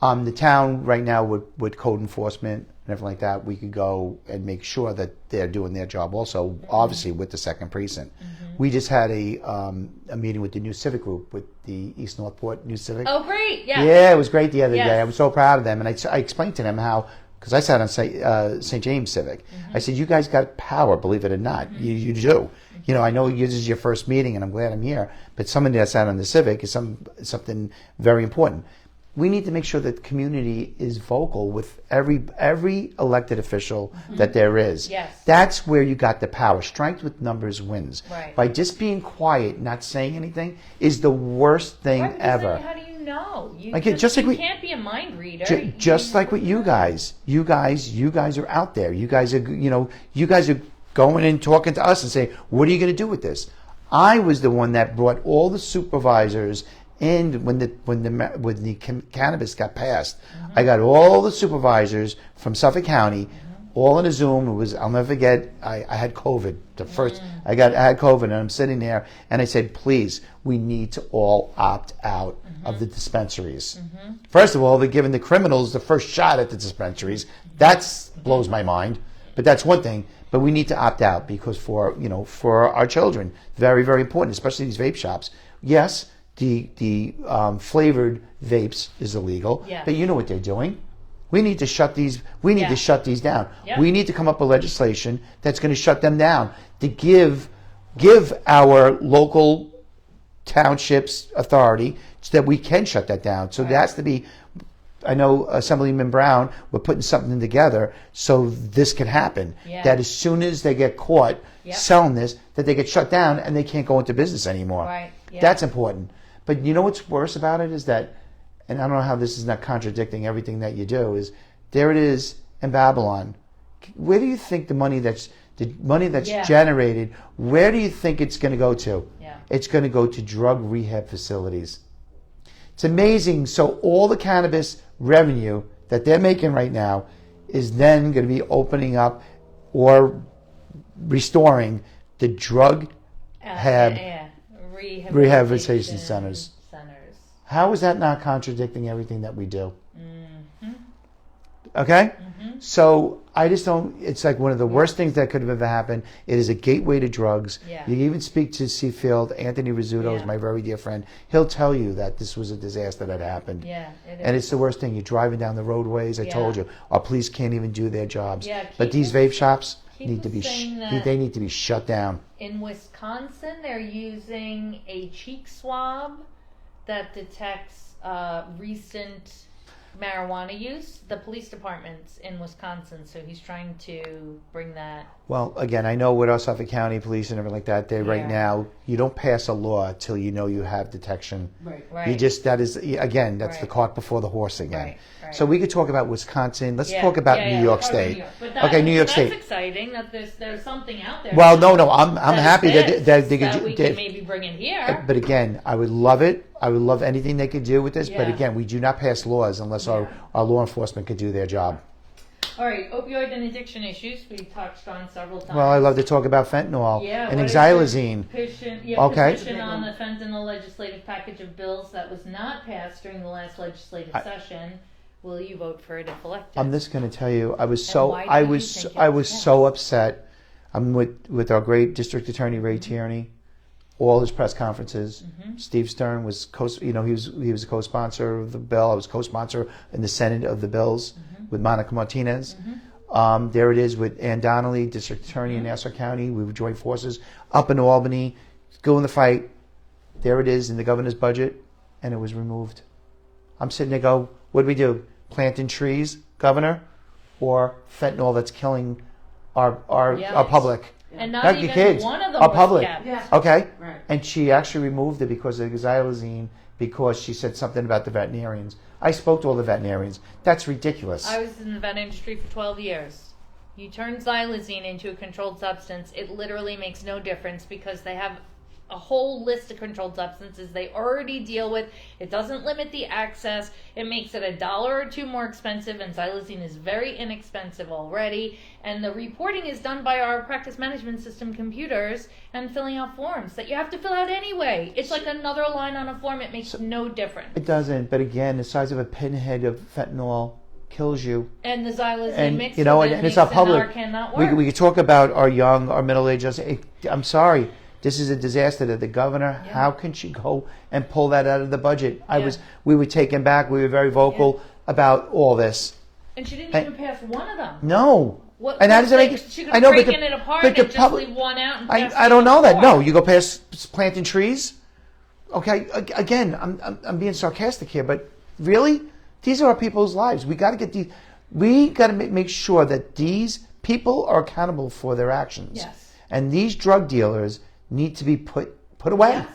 The town right now with code enforcement and everything like that, we could go and make sure that they're doing their job also, obviously with the Second Precinct. We just had a meeting with the new civic group, with the East Northport New Civic. Oh, great! Yeah. Yeah, it was great the other Yes. day. I was so proud of them, and I explained to them how, because I sat on St. James Civic. I said, you guys got power, believe it or not. You do. I know this is your first meeting, and I'm glad I'm here, but somebody that sat on the Civic is something very important. We need to make sure that the community is vocal with every elected official that there is. Yes. That's where you got the power. Strength with numbers wins. Right. By just being quiet, not saying anything, is the worst thing Right, because ever. then how do you know. You Like, just, just like you we- can't be a mind reader. Just like with you guys. You guys are out there. You guys are going and talking to us and saying, what are you going to do with this? I was the one that brought all the supervisors in when the cannabis got passed. I got all the supervisors from Suffolk County all in a Zoom. I'll never forget, I had COVID. I had COVID, and I'm sitting there, and I said, please, we need to all opt out of the dispensaries. First of all, they're giving the criminals the first shot at the dispensaries. That blows my mind, but that's one thing. But we need to opt out because for our children, very, very important, especially these vape shops. Yes, the flavored vapes is illegal, but you know what they're doing. We need to shut these. We need to shut these down. Yep. We need to come up with legislation that's going to shut them down. To give our local townships authority so that we can shut that down. So there has to be. I know Assemblyman Brown, we're putting something together so this can happen. Yeah. That as soon as they get caught selling this, that they get shut down and they can't go into business anymore. Right. Yeah. That's important. But you know what's worse about it is that, and I don't know how this is not contradicting everything that you do, is there it is in Babylon. Where do you think the money that's generated, where do you think it's going to go to? Yeah. It's going to go to drug rehab facilities. It's amazing. So all the cannabis revenue that they're making right now is then going to be opening up or restoring the drug rehabilitation centers. How is that not contradicting everything that we do? Okay? So I just don't, it's like one of the worst things that could have ever happened. It is a gateway to drugs. Yeah. You even speak to Seafield. Anthony Rizzuto is my very dear friend. He'll tell you that this was a disaster that happened. Yeah, it is. And it's the worst thing. You're driving down the roadways. I told you. Our police can't even do their jobs. Yeah, but these vape shops need to be saying that they need to be shut down. in Wisconsin, they're using a cheek swab that detects recent marijuana use. The police department's in Wisconsin, so he's trying to bring that. Well, again, I know with our Suffolk County police and everything like that, right now, you don't pass a law till you know you have detection. Right. You just, that's the cart before the horse again. Right. So we could talk about Wisconsin. Let's talk about New York State. New York State. That's exciting that there's something out there. Well, no, I'm happy that we can maybe bring in here. But again, I would love it. I would love anything they could do with this. But again, we do not pass laws unless our law enforcement could do their job. All right, opioid and addiction issues we touched on several times. Well, I love to talk about fentanyl and xylazine. Petition on the fentanyl legislative package of bills that was not passed during the last legislative session. Will you vote for it if elected? I'm just going to tell you, I was so upset. I'm with our great district attorney Ray Tierney. All his press conferences. Steve Stern was he was a co-sponsor of the bill. I was co-sponsor in the Senate of the bills with Monica Martinez. There it is with Ann Donnelly, district attorney in Nassau County. We would join forces up in Albany, go in the fight. There it is in the governor's budget, and it was removed. I'm sitting there, go, what do we do? Planting trees, governor, or fentanyl that's killing our public? And not even kids, one of them our was public. kept. Yeah. Okay? Right. And she actually removed it because of xylazine, because she said something about the veterinarians. I spoke to all the veterinarians. That's ridiculous. I was in the vet industry for 12 years. You turn xylazine into a controlled substance, it literally makes no difference because they have a whole list of controlled substances they already deal with. It doesn't limit the access. It makes it $1 or $2 more expensive, and xylazine is very inexpensive already. And the reporting is done by our practice management system computers and filling out forms that you have to fill out anyway. It's like another line on a form. It makes no difference. It doesn't, but again, the size of a pinhead of fentanyl kills you. And the xylazine And mix and it's our public. cannot work. We could talk about our young, our middle-aged. I'm sorry. This is a disaster that the governor, how can she go and pull that out of the budget? We were taken back. We were very vocal about all this. And she didn't even pass one of them. No. And how does it make it? She could break it apart and just leave one out and pass I don't know that. four. No, you go past planting trees. Okay, again, I'm being sarcastic here, but really, these are our people's lives. We got to make sure that these people are accountable for their actions. Yes. And these drug dealers need to be put away. Yes.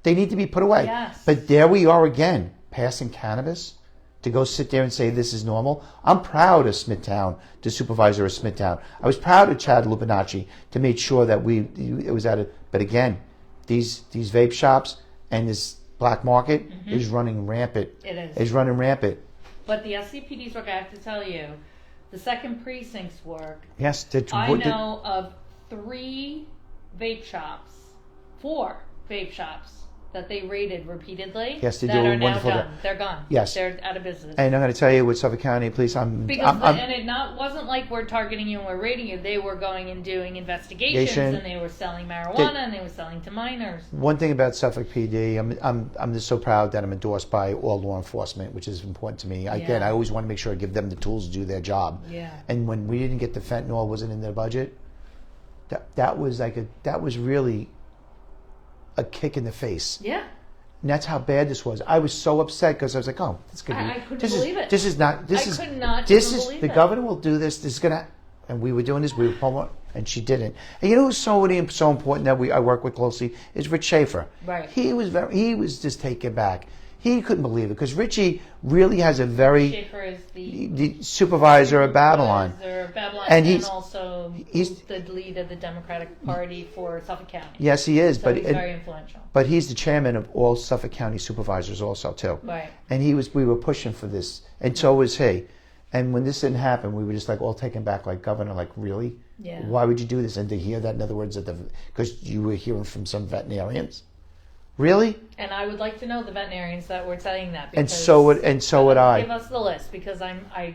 They need to be put away. Yes. But there we are again. passing cannabis, to go sit there and say this is normal. I'm proud of Smithtown, the supervisor of Smithtown. I was proud of Chad Lupinacci to make sure that it was at it. But again, these vape shops and this black market is running rampant. It is. It's running rampant. But the SCPD's work, I have to tell you, the second precinct's work, Yes, I know of 4 vape shops that they raided repeatedly. Yes, they that do a are now wonderful done. job. They're gone. Yes. They're out of business. And I'm going to tell you with Suffolk County Police, And it wasn't like we're targeting you and we're raiding you. They were going and doing investigations, and they were selling marijuana, and they were selling to minors. one thing about Suffolk PD, I'm just so proud that I'm endorsed by all law enforcement, which is important to me. Again, I always want to make sure I give them the tools to do their job. Yeah. And when we didn't get the fentanyl, wasn't in their budget, that was really a kick in the face. Yeah. And that's how bad this was. I was so upset because I was like, "Oh, this could be." I couldn't believe it. This is not. This I is. could not This even is believe the it. governor will do this. This is gonna. And we were doing this. We were pulling, and she didn't. And you know who's so important that I work with closely is Rich Schaber. Right. He was just taken back. He couldn't believe it because Richie really has a very Schaefer is the supervisor of Babylon. And he's also the lead of the Democratic Party for Suffolk County. Yes, he is. So but he's very influential. But he's the chairman of all Suffolk County supervisors also too. Right. And we were pushing for this, and so was he. And when this didn't happen, we were just like all taken back, like, Governor, like, really? Yeah. Why would you do this? And to hear that, in other words, because you were hearing from some veterinarians. Really? And I would like to know the veterinarians that were saying that. And so would I. Give us the list because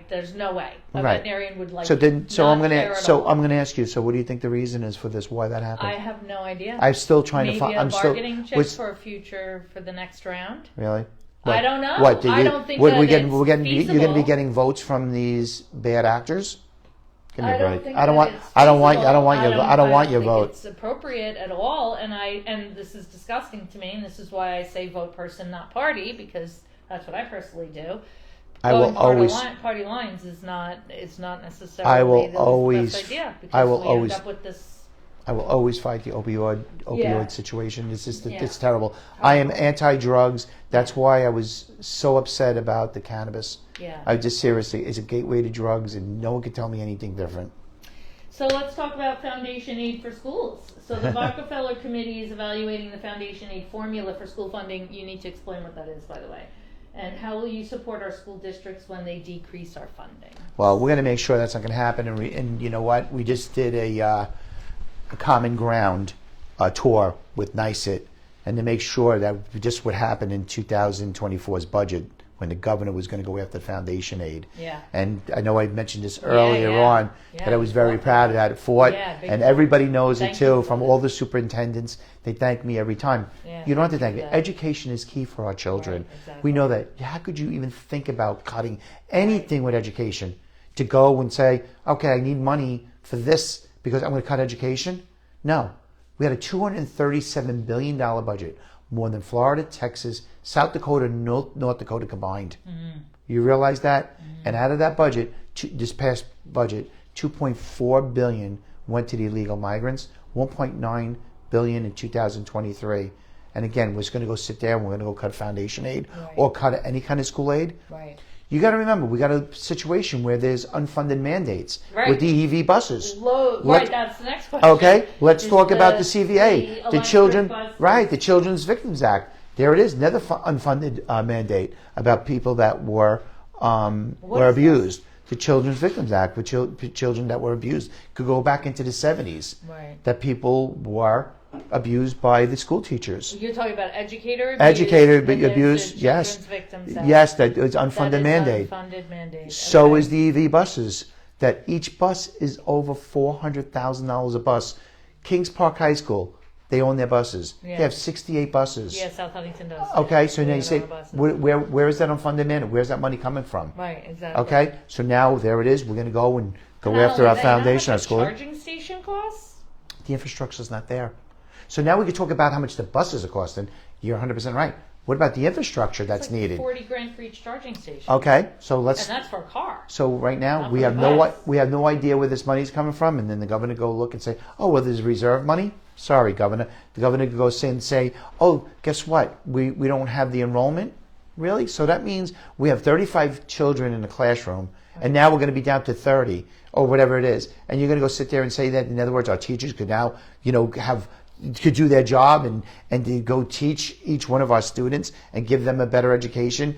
there's no way a Right. veterinarian would like. So I'm not gonna care at all. I'm gonna ask you. So what do you think the reason is for this? Why that happened? I have no idea. I'm still trying Maybe to find. a I'm still. bargaining chip for the next round. Really? I don't know. What? I don't think what, that we're getting, it's you're going to be feasible. getting votes from these bad actors? Give me I a don't break. think I don't that want. it's I don't want. I feasible. don't want your. I don't want your think vote. It's appropriate at all, and this is disgusting to me, and this is why I say vote person, not party, because that's what I personally do. I will Going always. party lines is not necessarily I will the always. best idea because I will we always. end up with this. I will always fight the opioid Yeah. situation. It's just Yeah. it's terrible. I am anti-drugs. That's why I was so upset about the cannabis. Yeah. I just seriously, it's a gateway to drugs, and no one can tell me anything different. So let's talk about foundation aid for schools. So the Rockefeller Committee is evaluating the foundation aid formula for school funding. You need to explain what that is, by the way. And how will you support our school districts when they decrease our funding? Well, we're going to make sure that's not going to happen. And you know what? We just did a Common Ground tour with NICET, and to make sure that just what happened in 2024's budget when the governor was going to go after foundation aid. Yeah. And I know I mentioned this earlier on, Yeah, that I was very proud of that. Yeah, big and time. everybody knows Thank it you too, for from that. all the superintendents. They thank me every time. Yeah, You don't have to thank thank you me. for that. Education is key for our children. Right, exactly. We know that. How could you even think about cutting anything with education? To go and say, okay, I need money for this because I'm going to cut education? No. We had a $237 billion budget, more than Florida, Texas, South Dakota, North Dakota combined. Mm-hmm. You realize that? And out of that budget, this past budget, $2.4 billion went to the illegal migrants, $1.9 billion in 2023. And again, we're just going to go sit there and we're going to go cut foundation aid or cut any kind of school aid. Right. You got to remember, we got a situation where there's unfunded mandates Right. with the EV buses. Right, that's the next question. Okay, let's Is talk about the CVA, the electric Children, buses. right? The Children's Victims Act. There it is, another unfunded mandate about people that were is abused. The Children's Victims Act, with children that were abused, could go back into the 70s. Right. That people were abused by the school teachers. You're talking about educator abuse. Educator and there's abuse, the yes. Children's Victims Act. Yes, that is unfunded That is mandate. Unfunded mandate. So Okay. is the EV buses. That each bus is over $400,000 a bus. Kings Park High School, they own their buses. Yeah. They have 68 buses. Yeah, South Huntington does. Okay, so We now you have say, our buses. where is that unfunded mandate? Where's that money coming from? Right, exactly. Okay, so now there it is. We're going to go and go Not after only our that, foundation, you our know school. how much a charging station costs? The infrastructure's not there. So now we can talk about how much the buses are costing. You're 100% right. What about the infrastructure that's It's like needed? $40,000 for each charging station. Okay, so And let's. that's for a car. So right now Not we for have the no bus. we have no idea where this money's coming from, and then the governor go look and say, oh well, there's reserve money. Sorry, governor. The governor could go say, oh, guess what? We don't have the enrollment. Really? So that means we have 35 children in the classroom, and now we're going to be down to 30 or whatever it is. And you're going to go sit there and say that, in other words, our teachers could now, could do their job and to go teach each one of our students and give them a better education.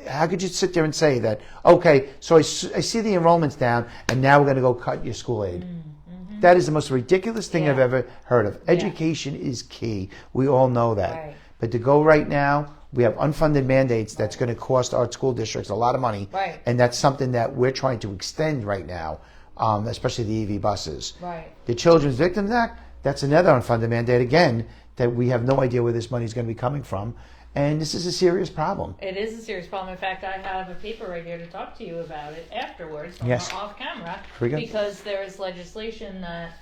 How could you sit there and say that, okay, so I see the enrollment's down, and now we're going to go cut your school aid? Mm-hmm. That is the most ridiculous thing I've ever heard of. Education is key. We all know that. Right. But to go right now, we have unfunded mandates that's going to cost our school districts a lot of money. Right. And that's something that we're trying to extend right now, especially the EV buses. Right. The Children's Victims Act, that's another unfunded mandate, again, that we have no idea where this money is going to be coming from. And this is a serious problem. It is a serious problem. In fact, I have a paper right here to talk to you about it afterwards, when we're off camera, because there is legislation that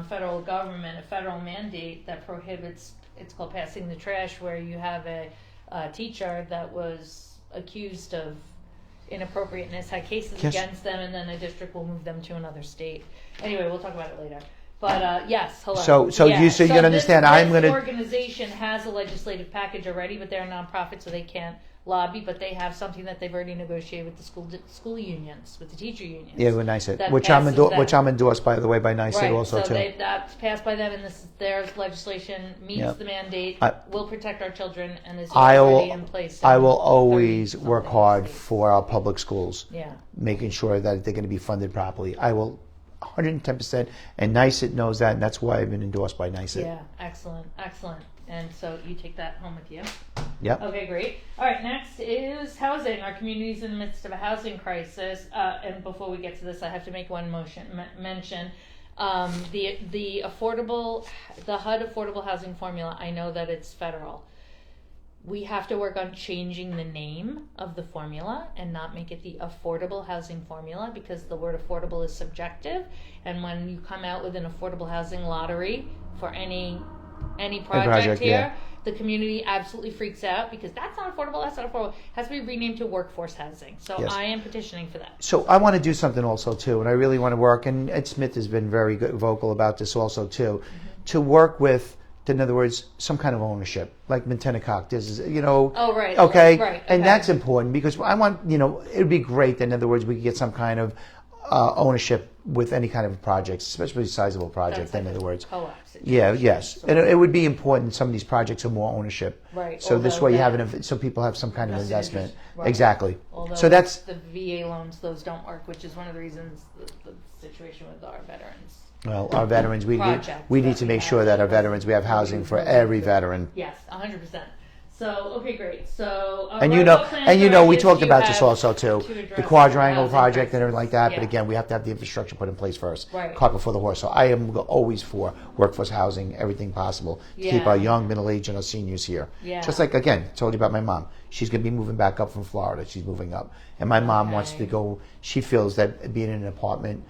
federal government, a federal mandate that prohibits, it's called passing the trash, where you have a teacher that was accused of inappropriateness, had cases against them, and then the district will move them to another state. Anyway, we'll talk about it later. But yes, hello. So you can understand. This organization has a legislative package already, but they're a nonprofit, so they can't lobby. But they have something that they've already negotiated with the school unions, with the teacher unions. Yeah, with NICET, which I'm endorsed, by the way, by NICET also too. So that's passed by them, and their legislation meets the mandate. Will protect our children, and is already in place. I will always work hard for our public schools. Yeah, making sure that they're going to be funded properly. I will. 110%, and NICET knows that, and that's why I've been endorsed by NICET. Yeah, excellent. And so you take that home with you. Yep. Okay, great. All right, next is housing. Our community is in the midst of a housing crisis, and before we get to this, I have to make one mention. The HUD affordable housing formula. I know that it's federal. We have to work on changing the name of the formula and not make it the affordable housing formula, because the word affordable is subjective. And when you come out with an affordable housing lottery for any project here, the community absolutely freaks out, because that's not affordable, that's not affordable. It has to be renamed to workforce housing. So I am petitioning for that. So I want to do something also too, and I really want to work, and Ed Smith has been very vocal about this also too, to work with, in other words, some kind of ownership, like Mintenacock. This is, Oh, right. Okay. Right. And that's important, because I want, it would be great that, in other words, we could get some kind of ownership with any kind of projects, especially sizable projects, in other words. Co-op Yeah, yes. And it would be important, some of these projects are more ownership. Right. So this way you have, so people have some kind of investment. Right. Exactly. Although so that's the VA loans, those don't work, which is one of the reasons the situation with our veterans. Well, our veterans, we need to make sure that our veterans, we have housing for every veteran. Yes, 100%. So, okay, great. So, we talked about this also too, the quadrangle project and everything like that. But again, we have to have the infrastructure put in place first. Right. Cart before the horse. So I am always for workforce housing, everything possible to keep our young, middle aged, and our seniors here. Yeah. Just like, again, told you about my mom. She's going to be moving back up from Florida. She's moving up, and my mom wants to go. She feels that being in an apartment,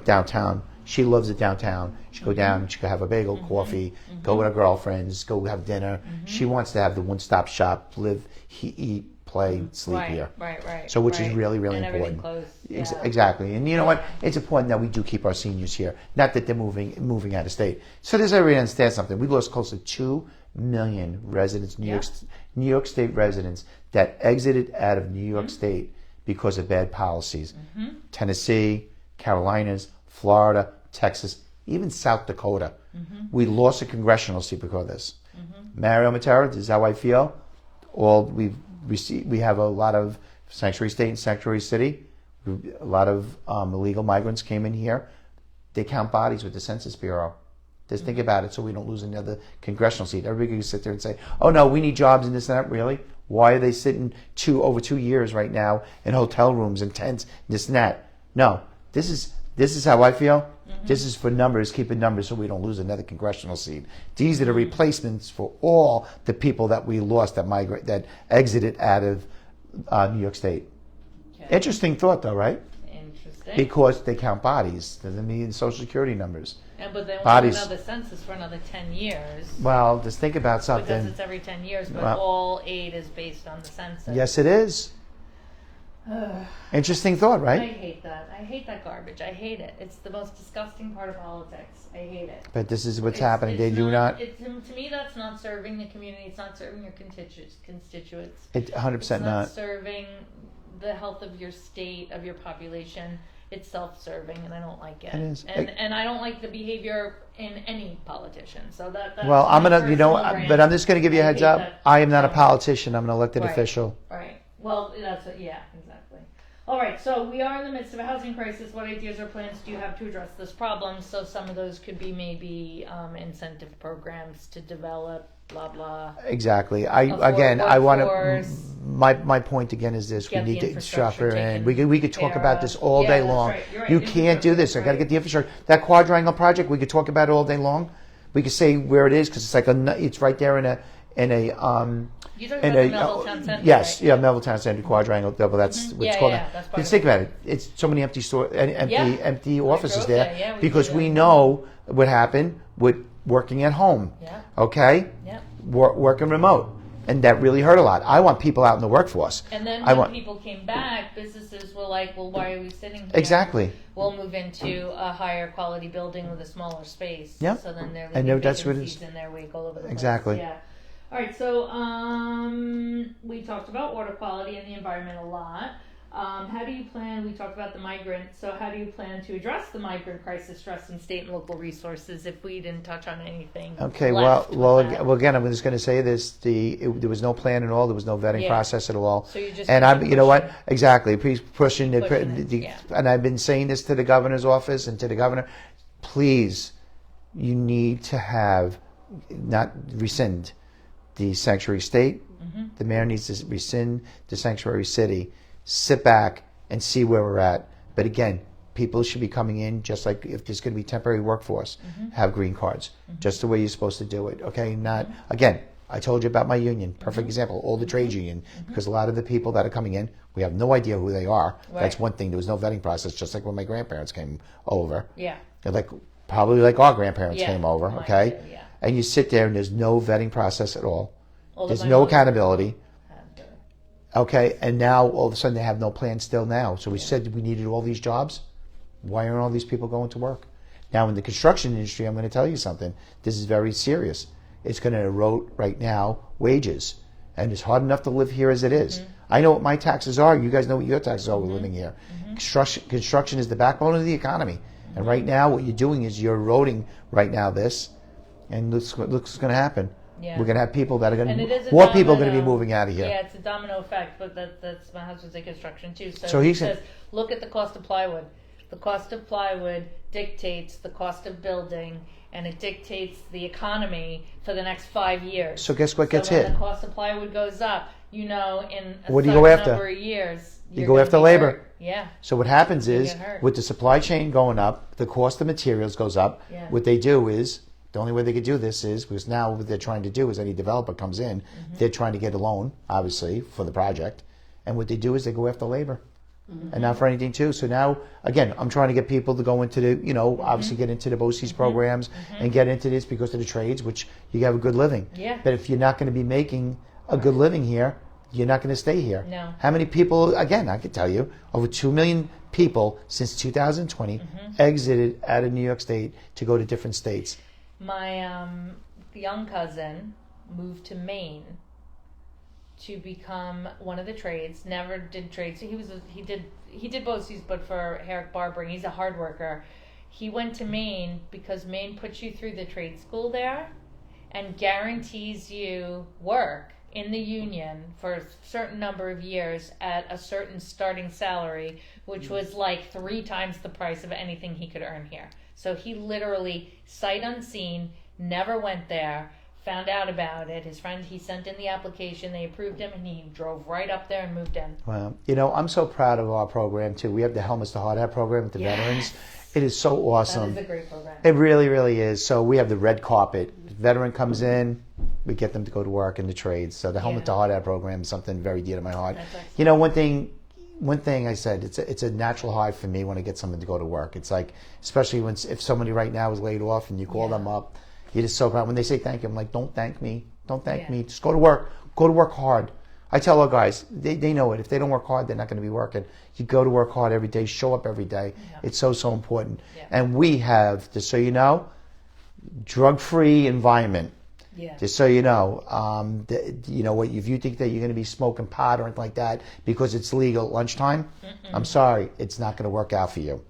downtown. She loves it downtown. She go down, she could have a bagel, coffee, go with her girlfriends, go have dinner. She wants to have the one-stop shop, live, eat, play, sleep here. Right. So which is really, really and important. Close. Exactly. And you know what? It's important that we do keep our seniors here. Not that they're moving out of state. So does everybody understand something? We lost close to 2 million residents, New York State residents, that exited out of New York State because of bad policies. Tennessee, Carolinas, Florida, Texas, even South Dakota. We lost a congressional seat because of this. Mario Matera, this is how I feel. We have a lot of sanctuary state and sanctuary city. A lot of illegal migrants came in here. They count bodies with the Census Bureau. Just think about it, so we don't lose another congressional seat. Everybody can sit there and say, "Oh no, we need jobs in this and that." Really? Why are they sitting over 2 years right now in hotel rooms and tents, this and that? No, this is how I feel. This is for numbers, keeping numbers, so we don't lose another congressional seat. These are the replacements for all the people that we lost that exited out of New York State. Okay. Interesting thought, though, right? Interesting. Because they count bodies, doesn't mean Social Security numbers. Yeah, but they won't do another census for another 10 years. Well, just think about something. Because it's every 10 years, but all aid is based on the census. Yes, it is. Interesting thought, I right? hate that. I hate that garbage. I hate it. It's the most disgusting part of politics. I hate it. But this is what's It's- happening. They it's do not. To me, that's not serving the community. It's not serving your constituents. It 100% It's not not. serving the health of your state, of your population. It's self-serving, and I don't like it. It is. And I don't like the behavior in any politician. So that's Well, I'm my gonna, you know, personal brand. but I'm just gonna give you a I heads hate up. that. I am not a politician. I'm an elected Right. official. Right. Well, that's what. Yeah, exactly. All right. So we are in the midst of a housing crisis. What ideas or plans do you have to address this problem? So some of those could be maybe incentive programs to develop. Blah blah. Exactly. Afford I want to. workforce. My point again is this: we Get the need to infrastructure infrastructure, and taken we could talk care about of. this all Yeah, day that's long. right. You're right. You can't do this. I got to Right. get the infrastructure. That quadrangle project, we could talk about it all day long. We could say where it is because it's like it's right there in a You talking in about the a Melville Town Center? yes, right? yeah, Melville Town Center quadrangle double. That's what it's Yeah, called. yeah, that's part Just of think it. about it. It's so many empty empty offices drove there there, yeah, we because did we that. know what happened with working at home. Yeah. Okay. Yep. Working remote, and that really hurt a lot. I want people out in the workforce. And then I when want people came back, businesses were like, well, why are we sitting here? exactly. We'll move into a higher quality building with a smaller space. Yeah. So then they're And leaving that's what it vacancies is. in their wake all over the Exactly. place. Yeah. All right. So we talked about water quality and the environment a lot. How do you plan? We talked about the migrant. So how do you plan to address the migrant crisis, stressing state and local resources? If we didn't touch on anything. Okay. left with that? Well. Again, I'm just going to say this: there was no plan at all. There was no vetting Yeah. process at all. So you just And keep I'm, you know what? pushing. Exactly. Please pushing Pushing it, yeah. and I've been saying this to the governor's office and to the governor. Please, you need to not rescind the sanctuary state. Mm-hmm. The mayor needs to rescind the sanctuary city. Sit back and see where we're at. But again, people should be coming in just like if there's going to be temporary workforce, have green cards, just the way you're supposed to do it. Okay, not again. I told you about my union. Perfect example. All the trades union, because a lot of the people that are coming in, we have no idea who they are. Right. That's one thing. There was no vetting process, just like when my grandparents came over. Yeah. They're probably like our grandparents Yeah, came over. mine Okay, too, yeah. and you sit there and there's no vetting process at all. Although There's my no mother- accountability. had, Okay, and now all of a sudden they have no plan still now. So we said we needed all these jobs. Why aren't all these people going to work? Now in the construction industry, I'm going to tell you something. This is very serious. It's going to erode right now wages. And it's hard enough to live here as it is. I know what my taxes are. You guys know what your taxes are living here. Construction is the backbone of the economy. And right now what you're doing is you're eroding right now this. And look what's going to happen. Yeah. We're going to have people that are going And it is to, a more people are going to be domino. moving out of here. Yeah, it's a domino effect, but that's my husband's in construction too. So he he said- says, look at the cost of plywood. The cost of plywood dictates the cost of building, and it dictates the economy for the next 5 years. So guess what gets when hit? the cost of plywood goes up, in a What do you certain go after? number of years, You you're go gonna after be labor. hurt. Yeah. So what happens You is, get hurt. with the supply chain going up, the cost of materials goes up. Yeah. What they do is, the only way they could do this is, because now what they're trying to do is any developer comes in, they're trying to get a loan, obviously, for the project. And what they do is they go after labor. And not for anything too. So now, again, I'm trying to get people to go into the, obviously get into the BOCES programs and get into this because of the trades, which you have a good living. Yeah. But if you're not going to be making a good living here, you're not going to stay here. No. How many people, again, I could tell you, over 2 million people since 2020 exited out of New York State to go to different states. My young cousin moved to Maine to become one of the trades. Never did trades. So he did BOCES, but for hair barbering. He's a hard worker. He went to Maine because Maine puts you through the trade school there, and guarantees you work in the union for a certain number of years at a certain starting salary, which was like 3 times the price of anything he could earn here. So he literally, sight unseen, never went there, found out about it. His friend, he sent in the application, they approved him, and he drove right up there and moved in. Well, I'm so proud of our program too. We have the Helmets to Hard Hat program with the Yes. veterans. It is so awesome. That is a great program. It really, really is. So we have the red carpet. Veteran comes in, we get them to go to work in the trades. So the Helmet to Hard Hat program is something very dear to my heart. That's excellent. One thing I said, it's a natural high for me when I get someone to go to work. It's like, especially if somebody right now is laid off and you call them up, you're just so proud. When they say thank you, I'm like, don't thank me. Don't thank me. Just go to work. Go to work hard. I tell our guys, they know it. If they don't work hard, they're not going to be working. You go to work hard every day, show up every day. Yeah. It's so important. Yeah. And we have, just so you know, drug-free environment. Yeah. Just so you know, you know what? If you think that you're going to be smoking pot or anything like that because it's legal at lunchtime, I'm sorry, it's not going to work out for you.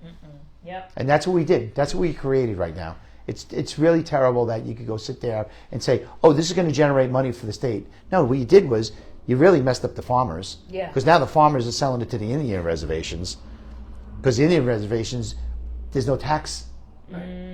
Yep. And that's what we did. That's what we created right now. It's really terrible that you could go sit there and say, oh, this is going to generate money for the state. No, what you did was you really messed up the farmers. Yeah. Because now the farmers are selling it to the Indian reservations. Because the Indian reservations, there's no tax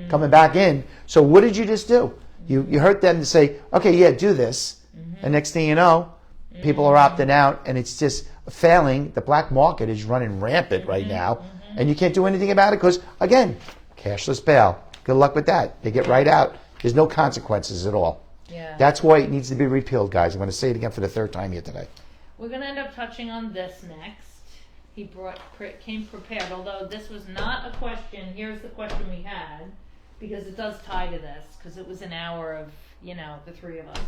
coming back in. So what did you just do? You hurt them to say, okay, yeah, do this. And next thing you know, people are opting out, and it's just failing. The black market is running rampant right now, and you can't do anything about it because, again, cashless bail. Good luck with that. They get right out. There's no consequences at all. Yeah. That's why it needs to be repealed, guys. I'm going to say it again for the third time here today. We're going to end up touching on this next. He came prepared, although this was not a question. Here's the question we had, because it does tie to this, because it was an hour of, the three of us.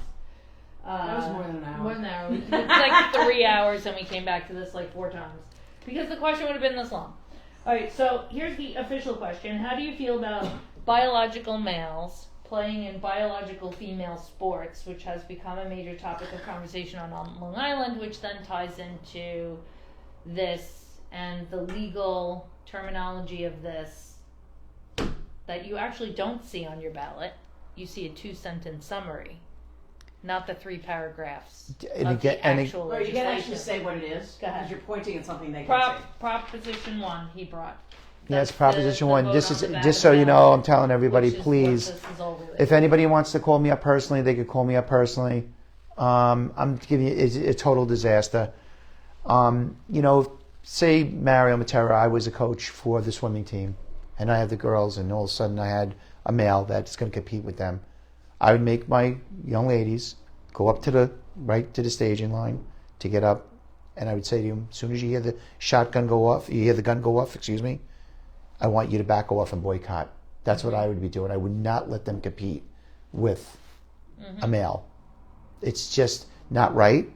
That was more than an hour. More than an hour. It's like 3 hours, and we came back to this like 4 times. Because the question would have been this long. All right, so here's the official question. How do you feel about biological males playing in biological female sports, which has become a major topic of conversation on Long Island, which then ties into this and the legal terminology of this that you actually don't see on your ballot? You see a 2-sentence summary, not the 3 paragraphs of the actual Or you can actually legislation. say what it is, Go ahead. because you're pointing at something they can say. Proposition 1 he brought. Yes, That's Proposition the 1. vote This on is the back just of so the you know. ballot, I'm telling everybody, which is please. what this is all related If anybody wants to call me up personally, they could call me up personally. I'm giving you it's a total disaster. Say Mario Matera, I was a coach for the swimming team, and I have the girls, and all of a sudden I had a male that's going to compete with them. I would make my young ladies go up to the staging line to get up, and I would say to them, as soon as you hear the gun go off, I want you to back off and boycott. That's what I would be doing. I would not let them compete with a male. It's just not right.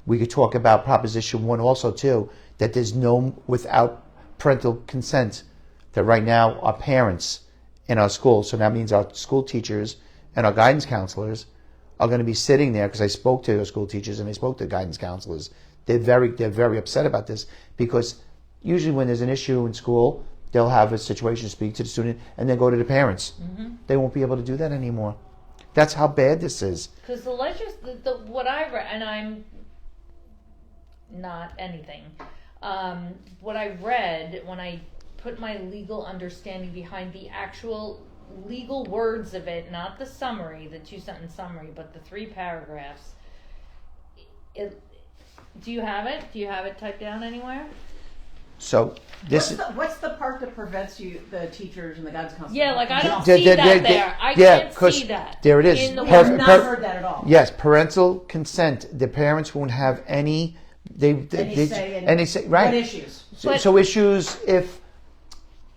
We could talk about Proposition 1 also, too, that there's no, without parental consent, that right now our parents in our schools, so that means our school teachers and our guidance counselors, are going to be sitting there, because I spoke to our school teachers and I spoke to guidance counselors. They're very upset about this, because usually when there's an issue in school, they'll have a situation to speak to the student and then go to the parents. They won't be able to do that anymore. That's how bad this is. Because what I read, and I'm not anything, what I read when I put my legal understanding behind the actual legal words of it, not the summary, the 2-sentence summary, but the 3 paragraphs. Do you have it? Do you have it typed down anywhere? So What's the part that prevents the teachers and the guidance counselors? Yeah, like I don't Yeah, see yeah, that yeah, there. I yeah, can't 'cause see that. there it is. In the We have words. not heard that at all. Yes, parental consent. The parents won't have any. Any say in right. what issues? So issues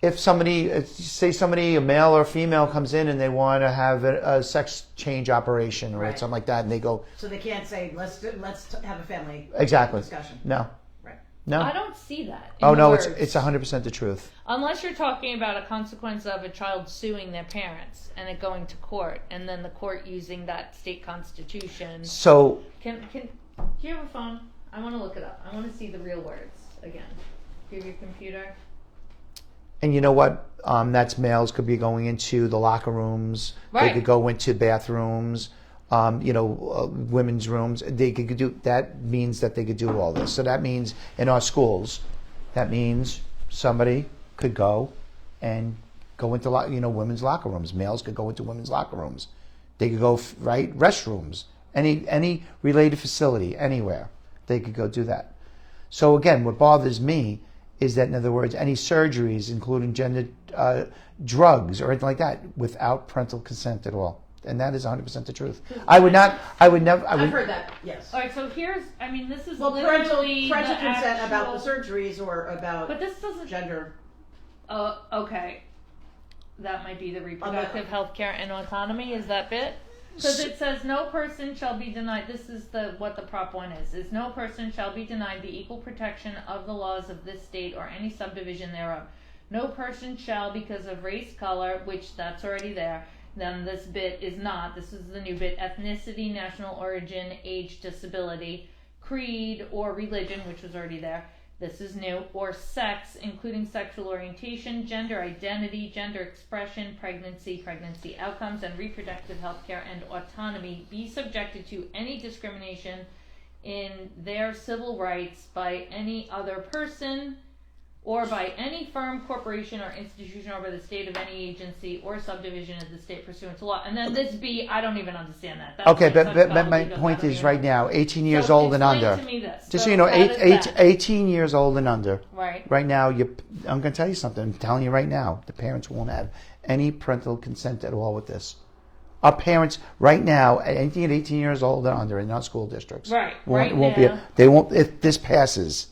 if somebody, a male or a female comes in and they want to have a sex change operation or Right. something like that, and they go, So they can't say, let's have a family exactly discussion. No, Right. no. I don't see that. In Oh the no, words. it's 100% the truth. Unless you're talking about a consequence of a child suing their parents and it going to court, and then the court using that state constitution. So Do you have a phone? I want to look it up. I want to see the real words again. Do you have your computer? and you know what? That's males could be going into the locker rooms. Right. They could go into bathrooms. Women's rooms. They could do that. Means that they could do all this. So that means in our schools, that means somebody could go and go into women's locker rooms. Males could go into women's locker rooms. They could go restrooms. Any related facility anywhere, they could go do that. So again, what bothers me is that, in other words, any surgeries, including gender drugs or anything like that, without parental consent at all. And that is 100% the truth. I would never. I've heard that, yes. All right, so this is Well, parental literally consent the about the actual- surgeries or about But this doesn't. gender. Okay. That might be the reproductive health care and autonomy. Is that bit? Because it says no person shall be denied. This is what the Prop 1 is no person shall be denied the equal protection of the laws of this state or any subdivision thereof. No person shall, because of race, color, which that's already there. Then this bit is not. This is the new bit. Ethnicity, national origin, age, disability, creed, or religion, which was already there. This is new. Or sex, including sexual orientation, gender identity, gender expression, pregnancy outcomes, and reproductive health care and autonomy be subjected to any discrimination in their civil rights by any other person or by any firm, corporation, or institution over the state of any agency or subdivision of the state pursuant to law. And then this B, I don't even understand that. That's Okay, like but my point is right now, 18 years So old and explain under. to me this. Just So so you know, how does that- 18 years old and under. Right. Right now, I'm going to tell you something. I'm telling you right now, the parents won't have any parental consent at all with this. Our parents, right now, anything at 18 years old and under in our school districts, Right, won't, right won't now. they won't. If this passes,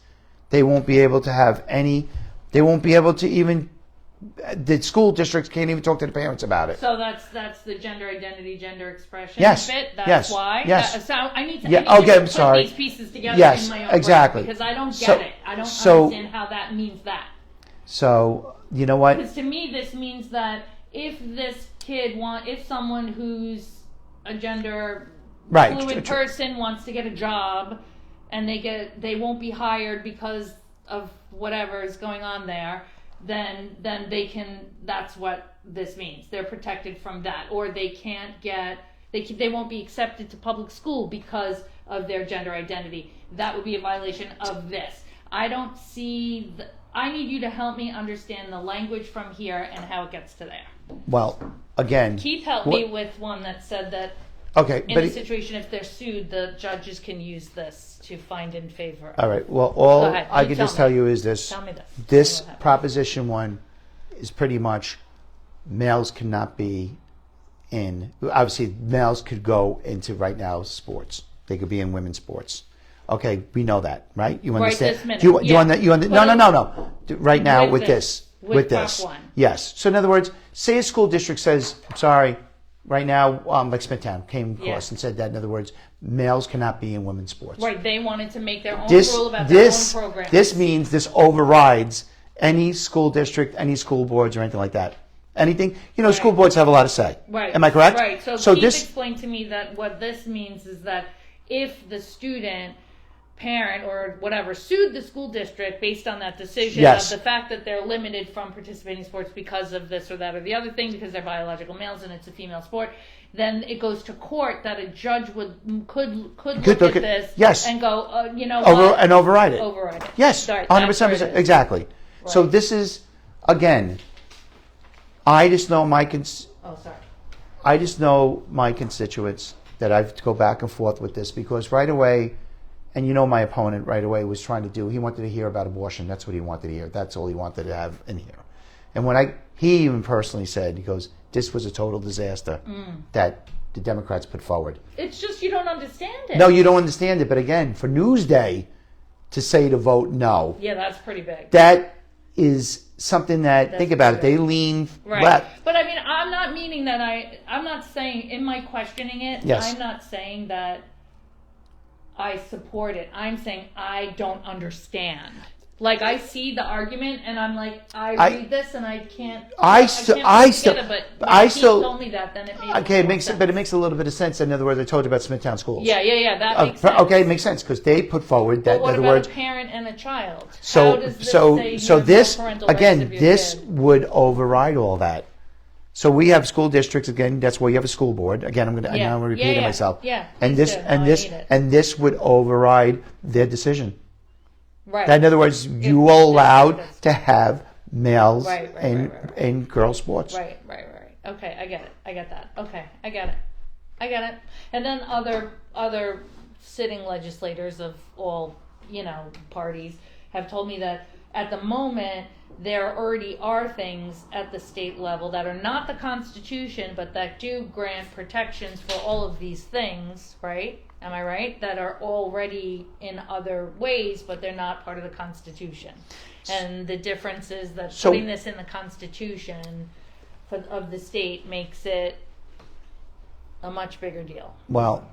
they won't be able to have any. They won't be able to even. The school districts can't even talk to the parents about it. So that's the gender identity, gender expression Yes, bit. That's yes, why. yes. So I need to. Yeah, I need okay, to I'm put sorry. these pieces together Yes, in my own exactly. brain because I don't get So- it. I don't so- understand how that means that. So you know what? Because to me, this means that if this kid if someone who's a gender Right, fluid true. person wants to get a job, and they won't be hired because of whatever is going on there, then they can. That's what this means. They're protected from that, or they can't get. They won't be accepted to public school because of their gender identity. That would be a violation of this. I don't see. I need you to help me understand the language from here and how it gets to there. Well, again. Keith helped me with one that said that Okay, in but a situation if they're sued, the judges can use this to find in favor. all right. Well, all Go ahead. I You can tell just me. tell you is this: Tell me this. this Tell me what happened. Proposition 1 is pretty much males cannot be in. Obviously, males could go into right now sports. They could be in women's sports. Okay, we know that, right? You Right understand? this minute, Do you yeah. want that? No. Right now With with this. this. With With Prop this. 1. Yes. So in other words, say a school district says, I'm sorry, right now, like Smithtown came across Yeah. and said that. In other words, males cannot be in women's sports. Right, they wanted to make their own This rule about this their own program. this means this overrides any school district, any school boards, or anything like that. Anything, school Right. boards have a lot of say. Right. Am I correct? Right. So Keith this, explained to me that what this means is that if the student, parent, or whatever sued the school district based on that decision Yes. of the fact that they're limited from participating in sports because of this or that or the other thing, because they're biological males and it's a female sport, then it goes to court that a judge could look at this yes. and go, what? and override it. Override it. Yes, Right, 100%, that's where it is. exactly. So Right. this is, again, I just know Oh, sorry. I just know my constituents that I have to go back and forth with this because right away, and my opponent right away was trying to do, he wanted to hear about abortion. That's what he wanted to hear. That's all he wanted to have in here. And he even personally said, he goes, this was a total disaster that the Democrats put forward. It's just you don't understand it. No, you don't understand it. But again, for Newsday to say to vote no, Yeah, that's pretty big. that is something that, That's think about it, pretty they lean Right. left. But I mean, I'm not meaning that I'm not saying, in my questioning it, Yes. I'm not saying that I support it. I'm saying I don't understand. Like, I see the argument and I'm like, I read this and I can't. I still- can't I get still- it, but I when he still- told me that, then it made Okay, it more makes sense. but it makes a little bit of sense. In other words, I told you about Smithtown schools. Yeah, that makes sense. Okay, it makes sense because they put forward that. But what in other about words, a parent and a child? How so does this so say so you have this no parental rights again, of your this kid? would override all that. So we have school districts again. That's where you have a school board. Again, I'm going to Yeah. repeat Yeah. myself. Yeah, And please this do. and No, I this need it. and this would override their decision. Right. In other words, you are allowed to have males Right. in girl sports. Right. Okay, I get it. I get that. Okay, I get it. And then other sitting legislators of all, parties have told me that at the moment there already are things at the state level that are not the Constitution, but that do grant protections for all of these things, right? Am I right? That are already in other ways, but they're not part of the Constitution. And the difference is that So- putting this in the Constitution of the state makes it a much bigger deal. Well,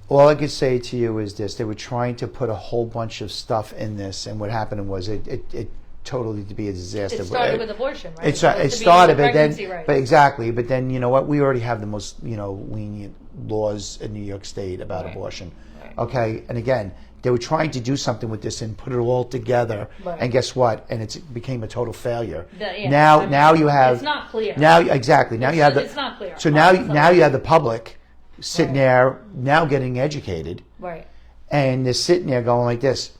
all I could say to you is this: they were trying to put a whole bunch of stuff in this, and what happened was it totally to be a disaster. It started with abortion, right? It supposed to be started, but then, pregnancy rights. but exactly, but then you know what? We already have the most lenient laws in New York State about Right. abortion. Right. Okay, and again, they were trying to do something with this and put it all together, Right. and guess what? And it became a total failure. Yeah, now, I mean, now you have it's not clear. now exactly now you have the It's not clear. so now Honestly. now you have the public sitting Right. there now getting educated, Right. and they're sitting there going like this.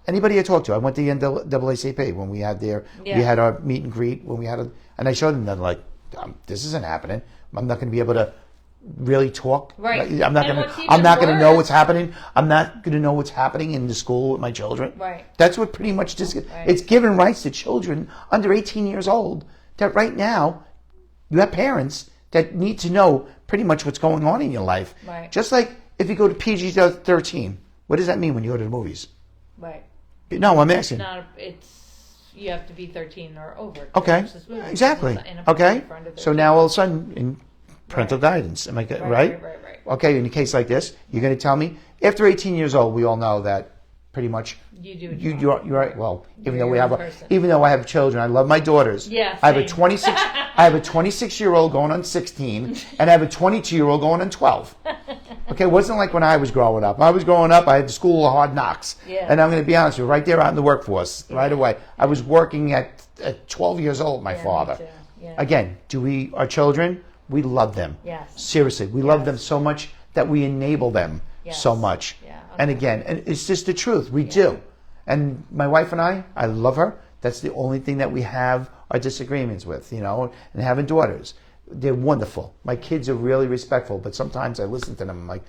Anybody I talked to, I went to the NAACP when we had we had our meet and greet when we had and I showed them that like this isn't happening. I'm not going to be able to really talk. Right. I'm not And going what's to. even I'm not going to know worse- what's happening. I'm not going to know what's happening in the school with my children. Right. That's what pretty much it's giving rights to children under 18 years old. That right now, you have parents that need to know pretty much what's going on in your life. Right. Just like if you go to PG-13, what does that mean when you go to the movies? Right. No, I'm asking. You have to be 13 or over. to Okay, watch this movie. exactly. It's inappropriate Okay, for under so 13. now all of a sudden, in parental Right. guidance, am I right? Right. Okay, in a case like this, you're going to tell me after 18 years old, we all know that pretty much You do. What you're right. Well, even You're though we your have own person. even though I have children, I love my daughters. Yeah, I have a same. 26 I have a 26-year-old going on 16, and I have a 22-year-old going on 12. Okay, it wasn't like when I was growing up. When I was growing up, I had the school of hard knocks. Yeah. And I'm going to be honest with you, right there out in the workforce, right away. I was working at 12 years old, my Yeah, me father. too. Yeah. Again, our children, we love them. Yes. Seriously, we love them so much that we enable them Yes. so much. Yeah, And okay. again, and it's just the truth. We do. And my wife and I love her. That's the only thing that we have our disagreements with, and having daughters. They're wonderful. My kids are really respectful, but sometimes I listen to them. I'm like,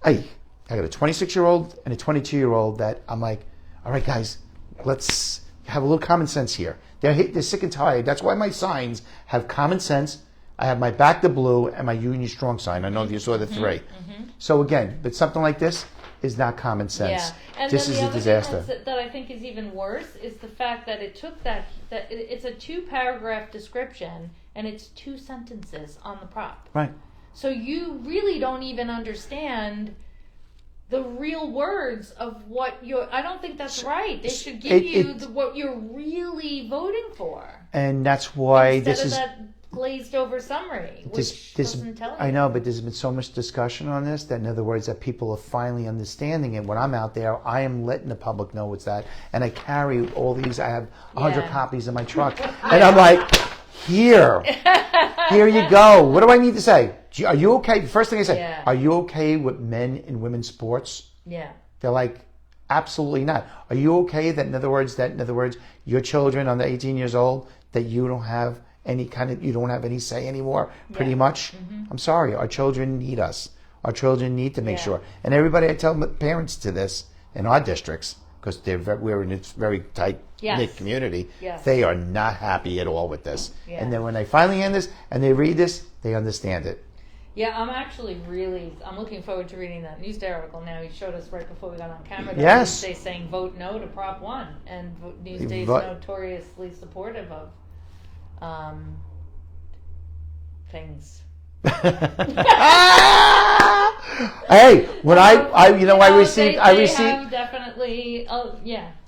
hey, I got a 26-year-old and a 22-year-old that I'm like, all right, guys, let's have a little common sense here. They're sick and tired. That's why my signs have common sense. I have my back to blue and my Union Strong sign. I know if you saw the three. So again, but something like this is not common sense. Yeah, and This then is the a other disaster. thing that I think is even worse is the fact that it took it's a 2-paragraph description and it's 2 sentences on the prop. Right. So you really don't even understand the real words of what I don't think that's right. They should give what you're really voting for. And that's why instead this of is. that glazed over summary, which doesn't tell you. I know, but there's been so much discussion on this that, in other words, that people are finally understanding it. When I'm out there, I am letting the public know it's that, and I carry all these. I have 100 Yeah. copies in my truck, and I'm like, here you go. What do I need to say? Are you okay? The first thing I say, Yeah. are you okay with men and women's sports? Yeah. They're like, absolutely not. Are you okay that, in other words, your children under 18 years old, that you don't have you don't have any say anymore, pretty much? I'm sorry. Our children need us. Our children need to make sure. And everybody, I tell parents to this in our districts, because we're in a very tight-knit community, they are not happy at all with this. Yeah. And then when they finally end this and they read this, they understand it. Yeah, I'm looking forward to reading that Newsday article now. He showed us right before we got on camera that Yes. Newsday saying vote no to Prop 1. And Newsday's Vote- notoriously supportive of things. Hey, when I received, They have definitely,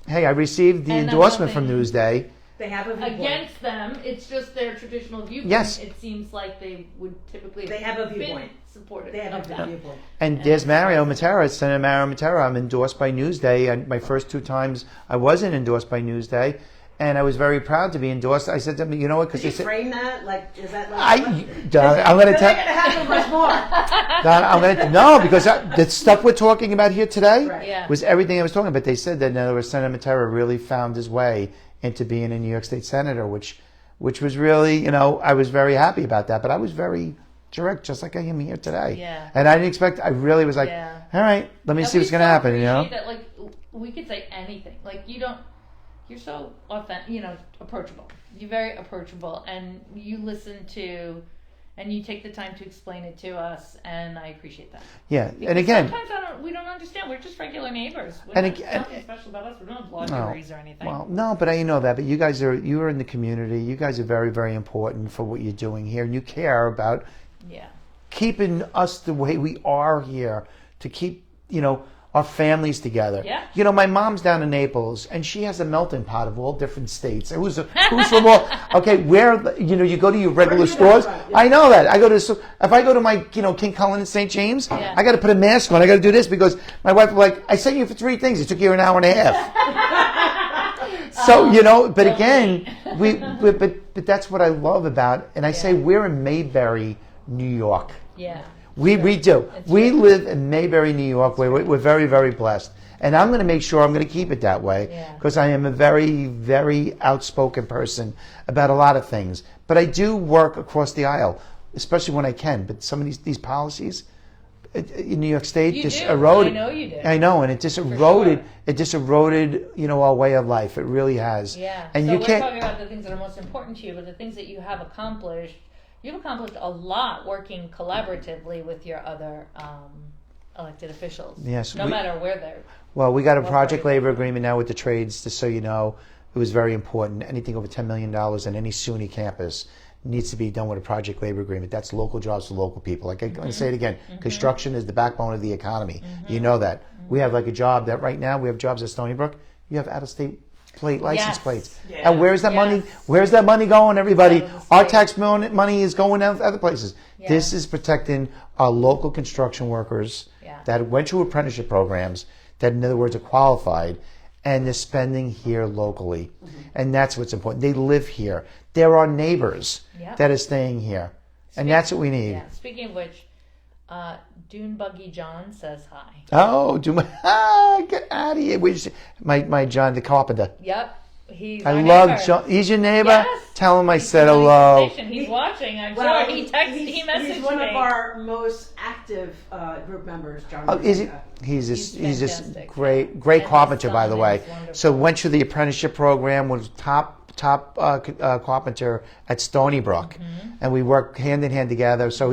hey, I received the And endorsement from nothing- Newsday. They have a viewpoint. against them. It's just their traditional viewpoint. Yes. It seems like they would typically They have a been viewpoint. supportive They have of a that. viewpoint. And there's Mario Matera, Senator Mario Matera. I'm endorsed by Newsday. And my first 2 times I wasn't endorsed by Newsday. And I was very proud to be endorsed. I said to them, you know what? Because Did they you said, frame that? Like, is that like... I'm going to tell. They're going to have to much more. I'm going to no, because the stuff we're talking about here today Right. Yeah. was everything I was talking about. They said that in other words, Senator Matera really found his way into being a New York State Senator, which was really, I was very happy about that. But I was very direct, just like I am here today. Yeah. And I didn't expect. I really was like, Yeah. all right, let me And see what's we going to so happen. appreciate that, like, we could say anything. Like, you're so authentic, approachable. You're very approachable, and you listen to, and you take the time to explain it to us, and I appreciate that. Yeah, Because and again, sometimes we don't understand. We're just regular neighbors. And There's again- nothing special about us. We don't have law degrees or anything. well, no, but I know that. But you guys you are in the community. You guys are very, very important for what you're doing here, and you care about Yeah. keeping us the way we are here, to keep, our families together. Yeah. My mom's down in Naples, and she has a melting pot of all different states. Who's from all? Okay, you go to your regular stores. Yeah. I know that. If I go to my, King Cullen in St. James, I got to put a mask on. I got to do this because my wife was like, I sent you for 3 things. It took you an hour and a half. So, but again, but that's what I love about it. And I say we're in Mayberry, New York. Yeah. We do. We live in Mayberry, New York. We're very, very blessed. And I'm going to make sure I'm going to keep it that way because I am a very, very outspoken person about a lot of things. But I do work across the aisle, especially when I can. But some of these policies in New York State just eroded. I know you do. I know, and it just eroded. It just eroded, our way of life. It really has. Yeah. And so you we're can't. talking about the things that are most important to you, but the things that you have accomplished. You've accomplished a lot working collaboratively with your other elected officials. Yes, no matter where they're. Well, we got a project labor agreement now with the trades, just so you know. It was very important. Anything over $10 million on any SUNY campus needs to be done with a project labor agreement. That's local jobs for local people. Like I'm going to say it again, construction is the backbone of the economy. You know that. We have like a job that right now, we have jobs at Stony Brook. You have out-of-state license plates. Yeah. And where's that money? Where's that money going, everybody? Out of the Our state. tax money is going out other places. Yeah. This is protecting our local construction workers that went through apprenticeship programs, that in other words are qualified, and they're spending here locally. And that's what's important. They live here. They're our neighbors that are staying here. And that's what we need. Yeah. Speaking of which, Dune Buggy John says hi. Oh, get out of here. My John, the carpenter. Yep. He's I our love neighbor. John. He's your neighbor? Yes. Tell him I He's said listening to hello. the station. He's watching, I'm sure. He messaged He's one me. of our most active group members, John. Oh, is he? Rebecca. He's just fantastic. great And carpenter, his by the son way. is wonderful. So went through the apprenticeship program, was top carpenter at Stony Brook, and we worked hand in hand together. So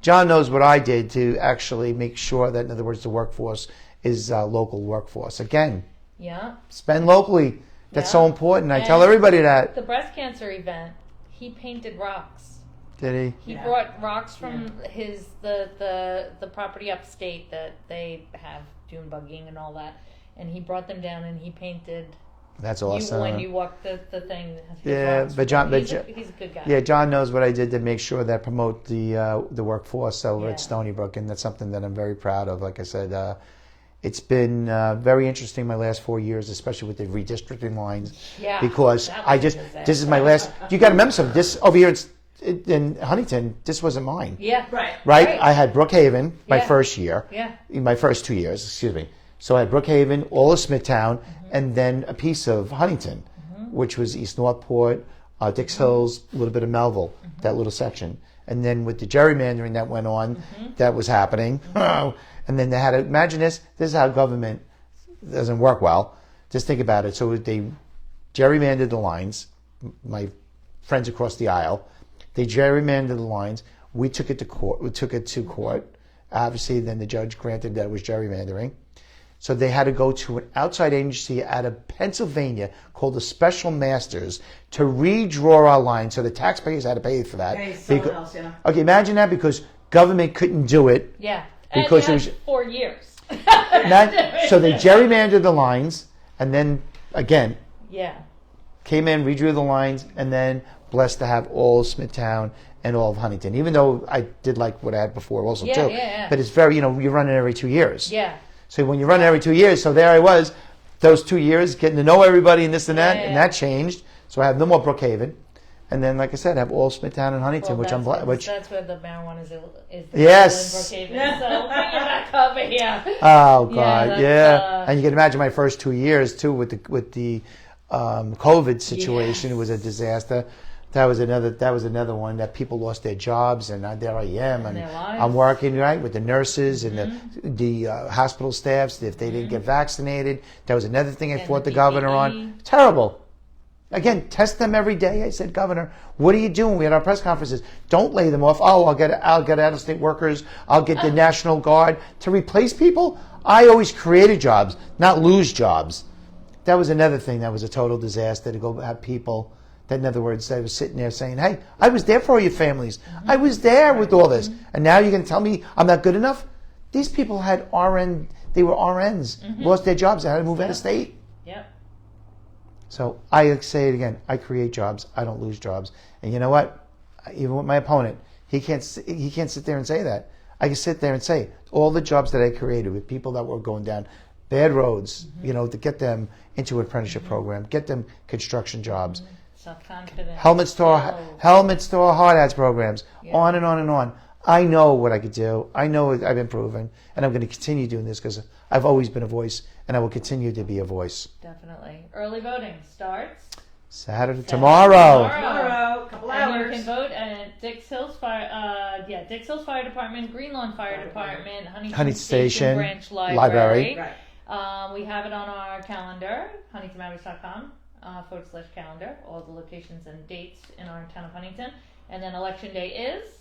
John knows what I did to actually make sure that, in other words, the workforce is local workforce. Again, spend locally. That's so important. I tell everybody that. The breast cancer event, he painted rocks. Did He brought rocks from the property upstate that they have dune bugging and all that, and he brought them down and he painted. That's awesome. When you walk the thing. Yeah, rocks. but John, he's a good guy. Yeah, John knows what I did to make sure that promote the workforce over at Stony Brook, and that's something that I'm very proud of. Like I said, it's been very interesting my last 4 years, especially with the redistricting lines. Yeah, because this is my last. You got to remember something. This over here in Huntington, this wasn't mine. Yeah. Right. I had Brookhaven my first year. Yeah. My first 2 years, excuse me. So I had Brookhaven, all of Smithtown, and then a piece of Huntington, which was East Northport, Dix Hills, a little bit of Melville, that little section. And then with the gerrymandering that went on, that was happening. And then they had to, imagine this is how government doesn't work well. Just think about it. So they gerrymandered the lines, my friends across the aisle, they gerrymandered the lines. We took it to court. Obviously, then the judge granted that it was gerrymandering. So they had to go to an outside agency out of Pennsylvania called the Special Masters to redraw our lines. So the taxpayers had to pay for that. Hey, someone else, Okay, imagine that, because government couldn't do it. Yeah. Because and it was 4 years. so they gerrymandered the lines, and then again, came in, redrew the lines, and then blessed to have all of Smithtown and all of Huntington. Even though I did like what I had before also too. But it's very, you're running every 2 years. Yeah. So when you run every 2 years, so there I was, those 2 years, getting to know everybody and this and that, and that changed. So I have no more Brookhaven. And then, like I said, I have all Smithtown and Huntington, Well, which that's where the marijuana is yes. in Brookhaven. So bring it back over here. Oh God, Yeah, and you can imagine my first 2 years too with the COVID situation. It was a disaster. That was another one that people lost their jobs, and there I am, and I'm working with the nurses and the hospital staffs. If they didn't get vaccinated, that was another thing I fought the governor on. Terrible. Again, test them every day. I said, Governor, what are you doing? We had our press conferences. Don't lay them off. Oh, I'll get out-of-state workers. I'll get the National Guard to replace people. I always created jobs, not lose jobs. That was another thing that was a total disaster, to go have people That, in other words, I was sitting there saying, hey, I was there for all your families. I was there with all this. And now you're going to tell me I'm not good enough? These people had RN, they were RNs, lost their jobs, they had to move out of state. Yep. So I say it again, I create jobs, I don't lose jobs. And you know what? Even with my opponent, he can't sit there and say that. I can sit there and say, all the jobs that I created with people that were going down bad roads, you know, to get them into an apprenticeship program, get them construction jobs, Self-confidence. helmet store hard hats programs, on and on and on. I know what I could do. I know I've been proven, and I'm going to continue doing this because I've always been a voice, and I will continue to be a voice. Definitely. Early voting starts Saturday, tomorrow. Couple and hours. you can vote at Dix Hills Fire, Dix Hills Fire Department, Green Lawn Fire Department, Huntington Station, Branch Library. Right. We have it on our calendar, huntingtonmatters.com /calendar, all the locations and dates in our town of Huntington. And then election day is?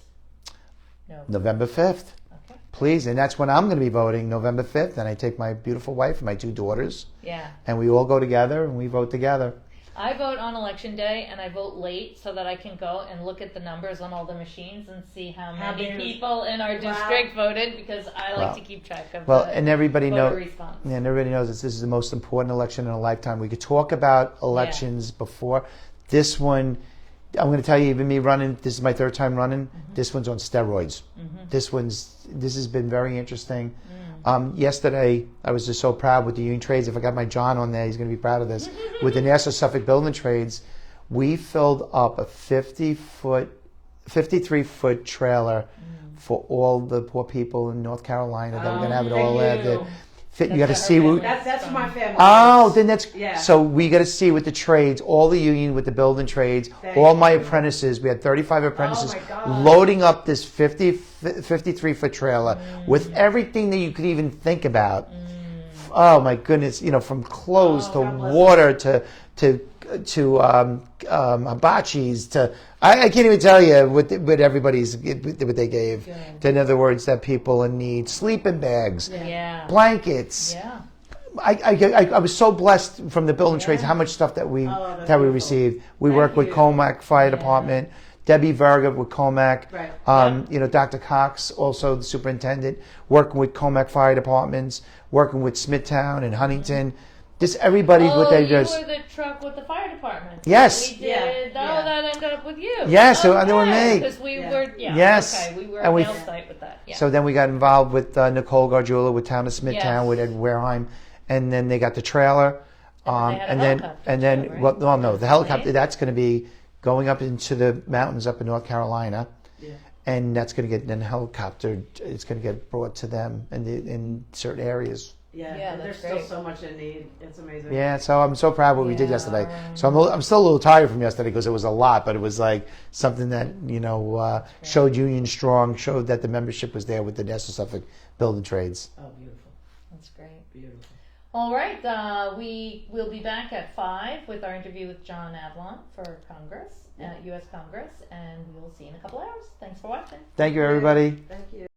November 5th. Okay. Please, and that's when I'm going to be voting, November 5th, and I take my beautiful wife and my 2 daughters, Yeah. and we all go together and we vote together. I vote on election day, and I vote late so that I can go and look at the numbers on all the machines and see how many people in our district voted, because I like to keep track of And everybody voter response. and everybody knows this is the most important election in a lifetime. We could talk about elections before. This one, I'm going to tell you, even me running, this is my 3rd time running, this one's on steroids. This has been very interesting. Yesterday, I was just so proud with the union trades. If I got my John on there, he's going to be proud of this. With the National Suffolk Building Trades, we filled up a 53-foot trailer for all the poor people in North Carolina that we're going to have it all there. You got to see. That's my family. Oh, then that's Yeah. so we got to see with the trades, all the union with the building trades, all my apprentices. We had 35 apprentices loading up this 53-foot trailer with everything that you could even think about. Oh my goodness! You know, from clothes to water to hibachis to I can't even tell you what everybody's what they gave. In other words, that people in need, sleeping bags, blankets. Yeah. I was so blessed from the building trades how much stuff that we received. We work with Comac Fire Department, Debbie Verga with Comac, you know, Dr. Cox, also the superintendent, working with Comac Fire Departments, working with Smithtown and Huntington. Just everybody what they just. You were the truck with the fire department. Yes. We did. That ended up with you. Yes, so they were me. Because we were. Yeah. Yes. Okay, we were And on the site with that. Yeah. So then we got involved with Nicole Gargiula with Town of Smithtown with Ed Wareheim, and then they got the trailer, and then right? well no the helicopter that's going to be going up into the mountains up in North Carolina, and that's going to get then helicopter. It's going to get brought to them in certain areas. Yeah, there's still so much in need. It's amazing. Yeah, so I'm so proud of what we did yesterday. So I'm still a little tired from yesterday because it was a lot, but it was like something that showed Union strong, showed that the membership was there with the National Suffolk Building Trades. Oh, beautiful. That's great. Beautiful. All right, we will be back at 5 with our interview with John Avlon for Congress, U.S. Congress, and we will see you in a couple hours. Thanks for watching. Thank you, everybody. Thank you.